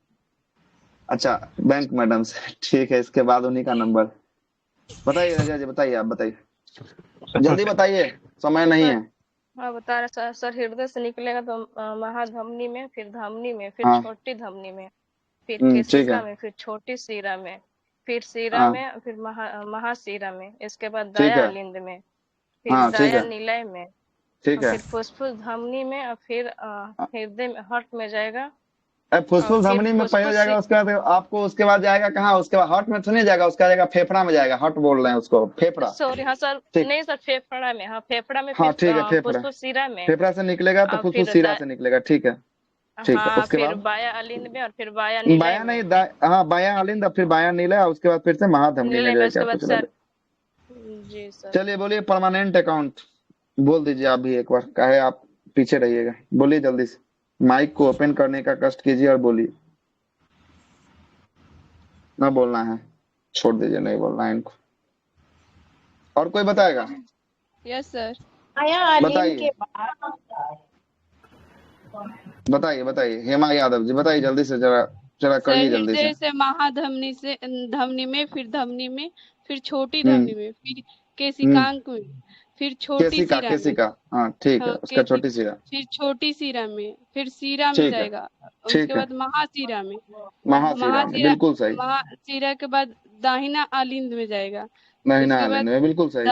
अच्छा बैंक मैडम से, ठीक है, इसके बाद उन्हीं का नंबर। बताइए रजिया जी, बताइए, आप बताइए जल्दी बताइए, समय नहीं सर है। हाँ बता रहे सर हृदय से निकलेगा तो महाधमनी में, फिर धमनी में, फिर हाँ छोटी धमनी में, फिर ठीक है केशिका में, फिर छोटी सीरा में, फिर सीरा हाँ में, फिर महासीरा में, इसके बाद ठीक दाया है अलिंद में, फिर हाँ ठीक दाया है निलय में, ठीक और है। फिर फुसफुस धमनी में, और फिर हृदय में हर्ट में जाएगा, और फुसफुस फिर धमनी में पहले फुसफुस जाएगा, उसके बाद आपको, उसके बाद जाएगा कहाँ, उसके बाद हार्ट में तो नहीं जाएगा, उसका जाएगा फेफड़ा में जाएगा, हार्ट बोल रहे हैं उसको, फेफड़ा। सॉरी हाँ सर, ठीक, नहीं सर फेफड़ा में, हाँ फेफड़ा में, हाँ फिर ठीक है, फेफड़ा, फुसफुस सीरा में, फेफड़ा से निकलेगा तो और फुसफुस फिर सिरा से निकलेगा, ठीक है ठीक है। हाँ उसके फिर बाद बाया अलिंद में, और फिर बाया निलय बायां में, नहीं, हाँ बायां आलिंद और फिर बायां नीला, उसके बाद फिर से महाधमनी में निलय जो में, है उसके क्या बाद कुछ सर रहता। जी सर। चलिए बोलिए परमानेंट अकाउंट, बोल दीजिए आप भी एक बार, काहे आप पीछे रहिएगा, बोलिए जल्दी से, माइक को ओपन करने का कष्ट कीजिए और बोलिए। ना बोलना है, छोड़ दीजिए, नहीं बोलना है इनको। और कोई बताएगा, यस सर। आया अलिंद बताइए के बाद बताइए बताइए, हेमा यादव जी बताइए जल्दी से, जरा जरा सर करिए जल्दी से। हृदय से महाधमनी से धमनी में, फिर धमनी में, फिर छोटी हम्म धमनी में, फिर केशिकांक में, फिर छोटी केसिका, सिरा में, केसिका, हाँ ठीक है, हाँ उसका छोटी केसिका, सिरा, फिर छोटी सिरा में, फिर सीरा में ठीक है जाएगा, ठीक उसके है। बाद महासीरा में, महासिरा में, महासीरा, बिल्कुल सही। महासीरा के बाद दाहिना आलिंद में जाएगा, नहीं ना उसके आलिंद बाद में, बिल्कुल सही,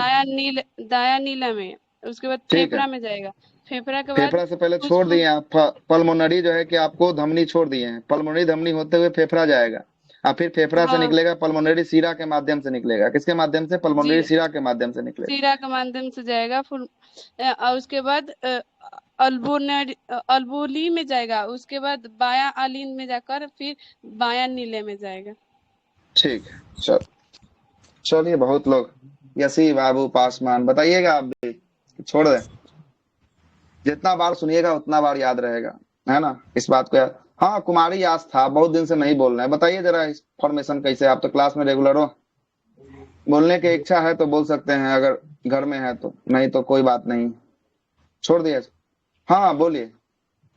दाया नीला में, उसके बाद ठीक है। फेफड़ा में जाएगा, फेफड़ा के बाद फेफड़ा से पहले छोड़ फुसफुस, दिए आप, पल्मोनरी जो है कि आपको धमनी छोड़ दिए हैं, पल्मोनरी धमनी होते हुए फेफड़ा जाएगा, और फिर फेफड़ा से हाँ निकलेगा, पल्मोनरी सीरा के माध्यम से निकलेगा, किसके माध्यम से, जी पल्मोनरी सीरा के माध्यम से निकलेगा। सीरा के माध्यम से जाएगा, फिर और उसके बाद अल्बोली में जाएगा, उसके बाद बाया आलिंद में जाकर फिर बाया नीले में जाएगा। ठीक है, चलिए बहुत लोग, यसी बाबू पासवान, बताइएगा आप भी कि छोड़ दें, जितना बार सुनिएगा उतना बार याद रहेगा, है ना, इस बात को याद। हाँ कुमारी यास था, बहुत दिन से नहीं बोल रहे हैं, बताइए जरा इन्फॉर्मेशन कैसे, आप तो क्लास में रेगुलर हो, बोलने की इच्छा है तो बोल सकते हैं, अगर घर में है तो, नहीं तो कोई बात नहीं, छोड़ दिया। हाँ बोलिए,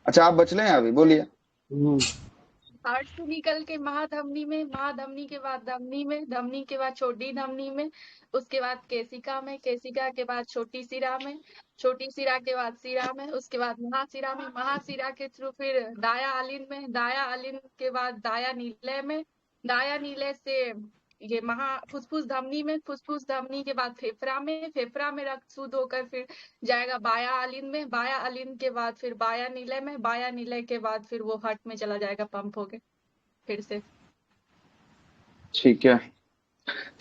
अच्छा आप बचले हैं अभी, बोलिए। हार्ट से निकल के महाधमनी में, महाधमनी के बाद धमनी में, धमनी के बाद छोटी धमनी में, उसके बाद केसिका में, केसिका के बाद छोटी सिरा में, छोटी सिरा के बाद सिरा में, उसके बाद महासिरा में, महासिरा के थ्रू फिर दाया आलिंद में, दाया आलिंद के बाद दाया नीलय में, दाया नीलय से ये फुसफुस धमनी में, फुसफुस धमनी के बाद फेफड़ा में, फेफड़ा में रक्त शुद्ध होकर फिर जाएगा बाया आलिंद में, बाया आलिंद के बाद फिर बाया नीलय में, बाया नीलय के बाद फिर वो हार्ट में चला जाएगा पंप होके फिर से। ठीक है,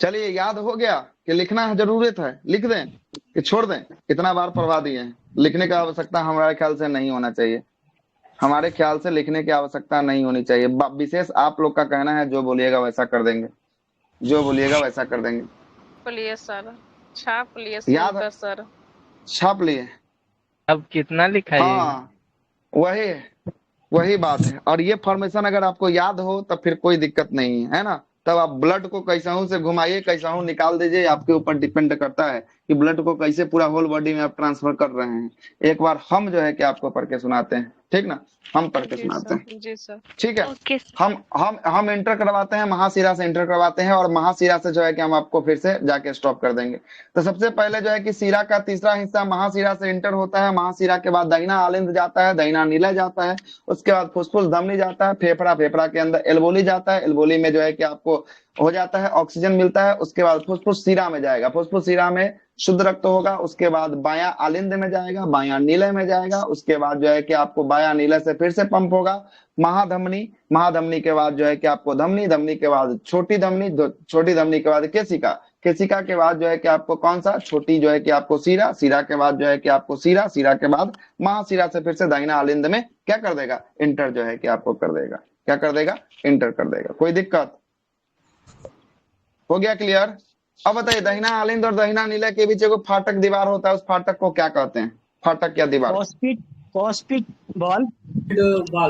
चलिए याद हो गया कि लिखना है, जरूरत है, लिख दें कि छोड़ दें, इतना बार पढ़वा दिए हैं, लिखने की आवश्यकता हमारे ख्याल से नहीं होना चाहिए, हमारे ख्याल से लिखने की आवश्यकता नहीं होनी चाहिए, विशेष आप लोग का कहना है, जो बोलिएगा वैसा कर देंगे, जो बोलिएगा वैसा कर देंगे। लिए सर, छाप लिए याद सर, छाप लिए, अब कितना लिखा है? हाँ वही बात है, और ये फॉर्मेशन अगर आपको याद हो तब फिर कोई दिक्कत नहीं है ना, तब आप ब्लड को कैसा से घुमाइए, कैसा निकाल दीजिए, आपके ऊपर डिपेंड करता है कि ब्लड को कैसे पूरा होल बॉडी में आप ट्रांसफर कर रहे हैं। एक बार हम जो है कि आपको पढ़ के सुनाते हैं, ठीक ना, हम पढ़ के जी सुनाते हैं, सर, जी सर। ठीक है। ओके हम इंटर करवाते हैं, महाशिरा से इंटर करवाते हैं, और महाशिरा से जो है कि हम आपको फिर से जाके स्टॉप कर देंगे। तो सबसे पहले जो है कि शिरा का तीसरा हिस्सा महाशिरा से इंटर होता है। महाशिरा के बाद दहिना आलिंद जाता है, दहिना नीलय जाता है, उसके बाद फुसफुस धमनी जाता है, फेफड़ा, फेफड़ा के अंदर एल्वोली जाता है, एल्वोली में जो है कि आपको हो जाता है ऑक्सीजन मिलता है। उसके बाद फुसफुस शिरा में जाएगा, फुसफुस शिरा में शुद्ध रक्त होगा। उसके बाद बायां आलिंद में जाएगा, बायां नीलय में जाएगा। उसके बाद जो है कि आपको बायां नीलय से फिर से पंप होगा महाधमनी, महाधमनी के बाद जो है कि आपको धमनी, धमनी के बाद छोटी धमनी, छोटी धमनी के बाद केशिका, केशिका के बाद जो है कि आपको कौन सा छोटी जो है कि आपको सीरा, सीरा के बाद जो है कि आपको सीरा, सीरा के बाद महासीरा से फिर से दाहिना आलिंद में क्या कर देगा, इंटर जो है कि आपको कर देगा, क्या कर देगा, इंटर कर देगा। कोई दिक्कत हो गया क्लियर? अब बताइए दहिना आलिंद और दहिना नीलय के बीच एक फाटक दीवार होता है, उस फाटक को क्या कहते हैं? फाटक या दीवार? कॉस्पिट बॉल।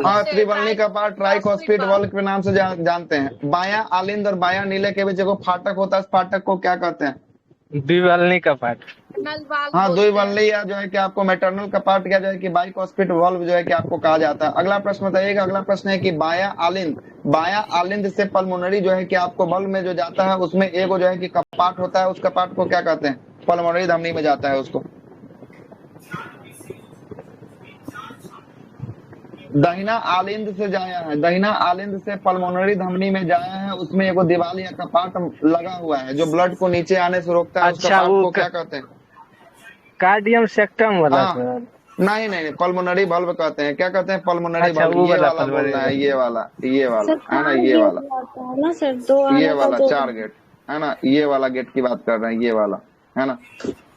हाँ, त्रिवलनी कपाट, ट्राइकॉस्पिट बॉल के नाम से जानते हैं। बायां आलिंद और बायां नीलय के बीच एक फाटक होता है, उस फाटक को क्या कहते हैं? द्विवलनी कपाट। हाँ, द्विवलनी या जो है कि आपको मैटरनल कपाट या जो है कि बाइकॉस्पिट वॉल्व जो है कि आपको कहा जाता है। अगला प्रश्न बताइएगा। अगला प्रश्न है कि बायां आलिंद से पल्मोनरी जो है कि आपको बल्ब में जो जाता है उसमें एक जो है कि कपाट होता है, उस कपाट को क्या कहते हैं? पल्मोनरी धमनी में जाता है उसको। दहिना आलिंद से जाया है, दहिना आलिंद से पल्मोनरी धमनी में जाया है, उसमें एक दीवार या कपाट लगा हुआ है जो ब्लड को नीचे आने से रोकता है। उस कपाट को क्या कहते हैं? कार्डियम सेक्टम वाला। नहीं, पल्मोनरी बल्ब कहते हैं। क्या कहते हैं? Pulmonary bulb. ये वाला बोलना है, ये वाला है ना, ये वाला, ये वाला 4 गेट है ना, ये वाला गेट की बात कर रहे हैं, ये वाला है ना।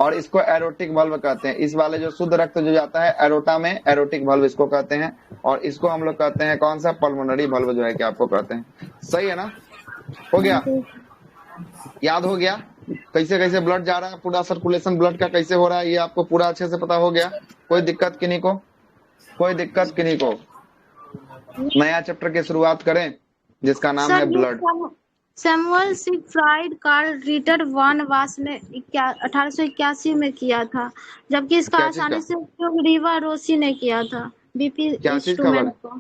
और इसको एरोटिक बल्ब कहते हैं। इस वाले जो शुद्ध रक्त जो जाता है एरोटा में, एरोटिक बल्ब इसको कहते हैं। और इसको हम लोग कहते हैं कौन सा? पल्मोनरी बल्ब जो है कि आपको कहते हैं। सही है ना? हो गया? याद हो गया कैसे कैसे ब्लड जा रहा है, पूरा सर्कुलेशन ब्लड का कैसे हो रहा है, ये आपको पूरा अच्छे से पता हो गया? कोई दिक्कत किन्हीं को? कोई दिक्कत किन्हीं को? नया चैप्टर की शुरुआत करें जिसका नाम है blood. Samuel Siegfried Karl Ritter von वास ने 1881 में किया था, जबकि इसका आसानी से उपयोग रीवा रोसी ने किया था। बीपी इंस्ट्रूमेंट का,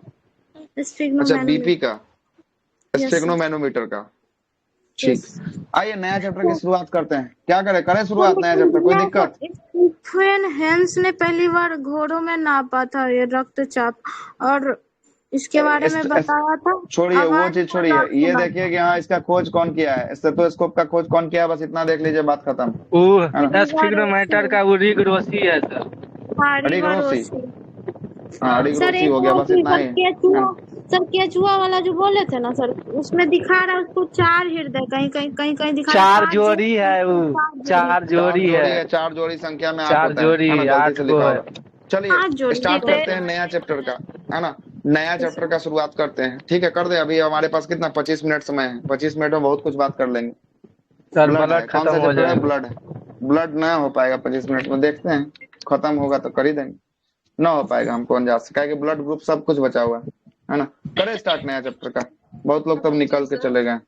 अच्छा बीपी का, स्टेगनोमैनोमीटर का। ठीक, आइए नया चैप्टर की शुरुआत करते हैं। क्या करें शुरुआत नया चैप्टर? कोई दिक्कत? स्टीफन हेंस ने पहली बार घोड़ों में नापा था ये रक्तचाप, और इसके बारे में बताया था। छोड़िए वो चीज, छोड़िए। ये देखिए कि हाँ इसका खोज कौन किया है, स्टेथोस्कोप का खोज कौन किया है, बस इतना देख लीजिए, बात खत्म। स्फिग्नोमीटर का वो रिग रोसी है सर। रिग रोसी, हाँ रिग रोसी हो गया, बस इतना ही। सर केचुआ वाला जो बोले थे ना सर, उसमें दिखा रहा है उसको 4 हृदय, कहीं दिखा 4 जोड़ी है, वो 4 जोड़ी है, 4 जोड़ी संख्या में 4 जोड़ी 8 को है। चलिए स्टार्ट करते हैं नया चैप्टर का, है ना। नया चैप्टर का शुरुआत करते हैं, ठीक है? कर दे। अभी हमारे पास कितना 25 मिनट समय है, 25 मिनट में बहुत कुछ बात कर लेंगे। ब्लड खत्म हो जाएगा। ब्लड है, ब्लड ना हो पाएगा 25 मिनट में, देखते हैं खत्म होगा तो कर ही देंगे, ना हो पाएगा हमको अंदाज से, क्या ब्लड ग्रुप सब कुछ बचा हुआ है ना। करें स्टार्ट नया चैप्टर का, बहुत लोग तब निकल के चले गए।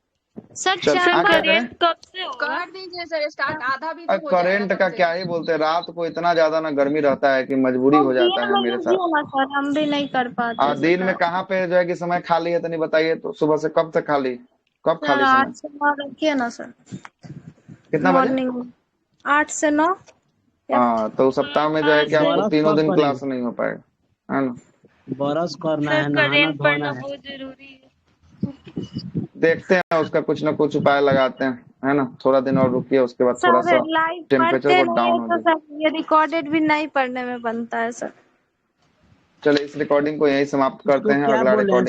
सर करेंट कब से होगा? कर दीजिए सर स्टार्ट, आधा भी तो हो करेंट का क्या ही बोलते हैं, रात को इतना ज्यादा ना गर्मी रहता है कि मजबूरी हो जाता है मेरे साथ। हम भी नहीं कर पाते। दिन में कहाँ पे जो है कि समय खाली है तो नहीं बताइए तो, सुबह से कब तक खाली, कब खाली समय? 8 से 9 रखिए ना सर। कितना बजे? 8 से 9। हाँ, तो सप्ताह में जो है कि आपको 3 दिन क्लास नहीं हो पाएगा, है ना। बरस करना है, नहाना धोना है, बहुत जरूरी है। देखते हैं उसका कुछ ना कुछ उपाय लगाते हैं, है ना। थोड़ा दिन और रुकिए, उसके बाद थोड़ा सा टेम्परेचर को डाउन हो जाए। ये रिकॉर्डेड भी नहीं पढ़ने में बनता है सर। चलिए इस रिकॉर्डिंग को यही समाप्त करते हैं, अगला रिकॉर्डिंग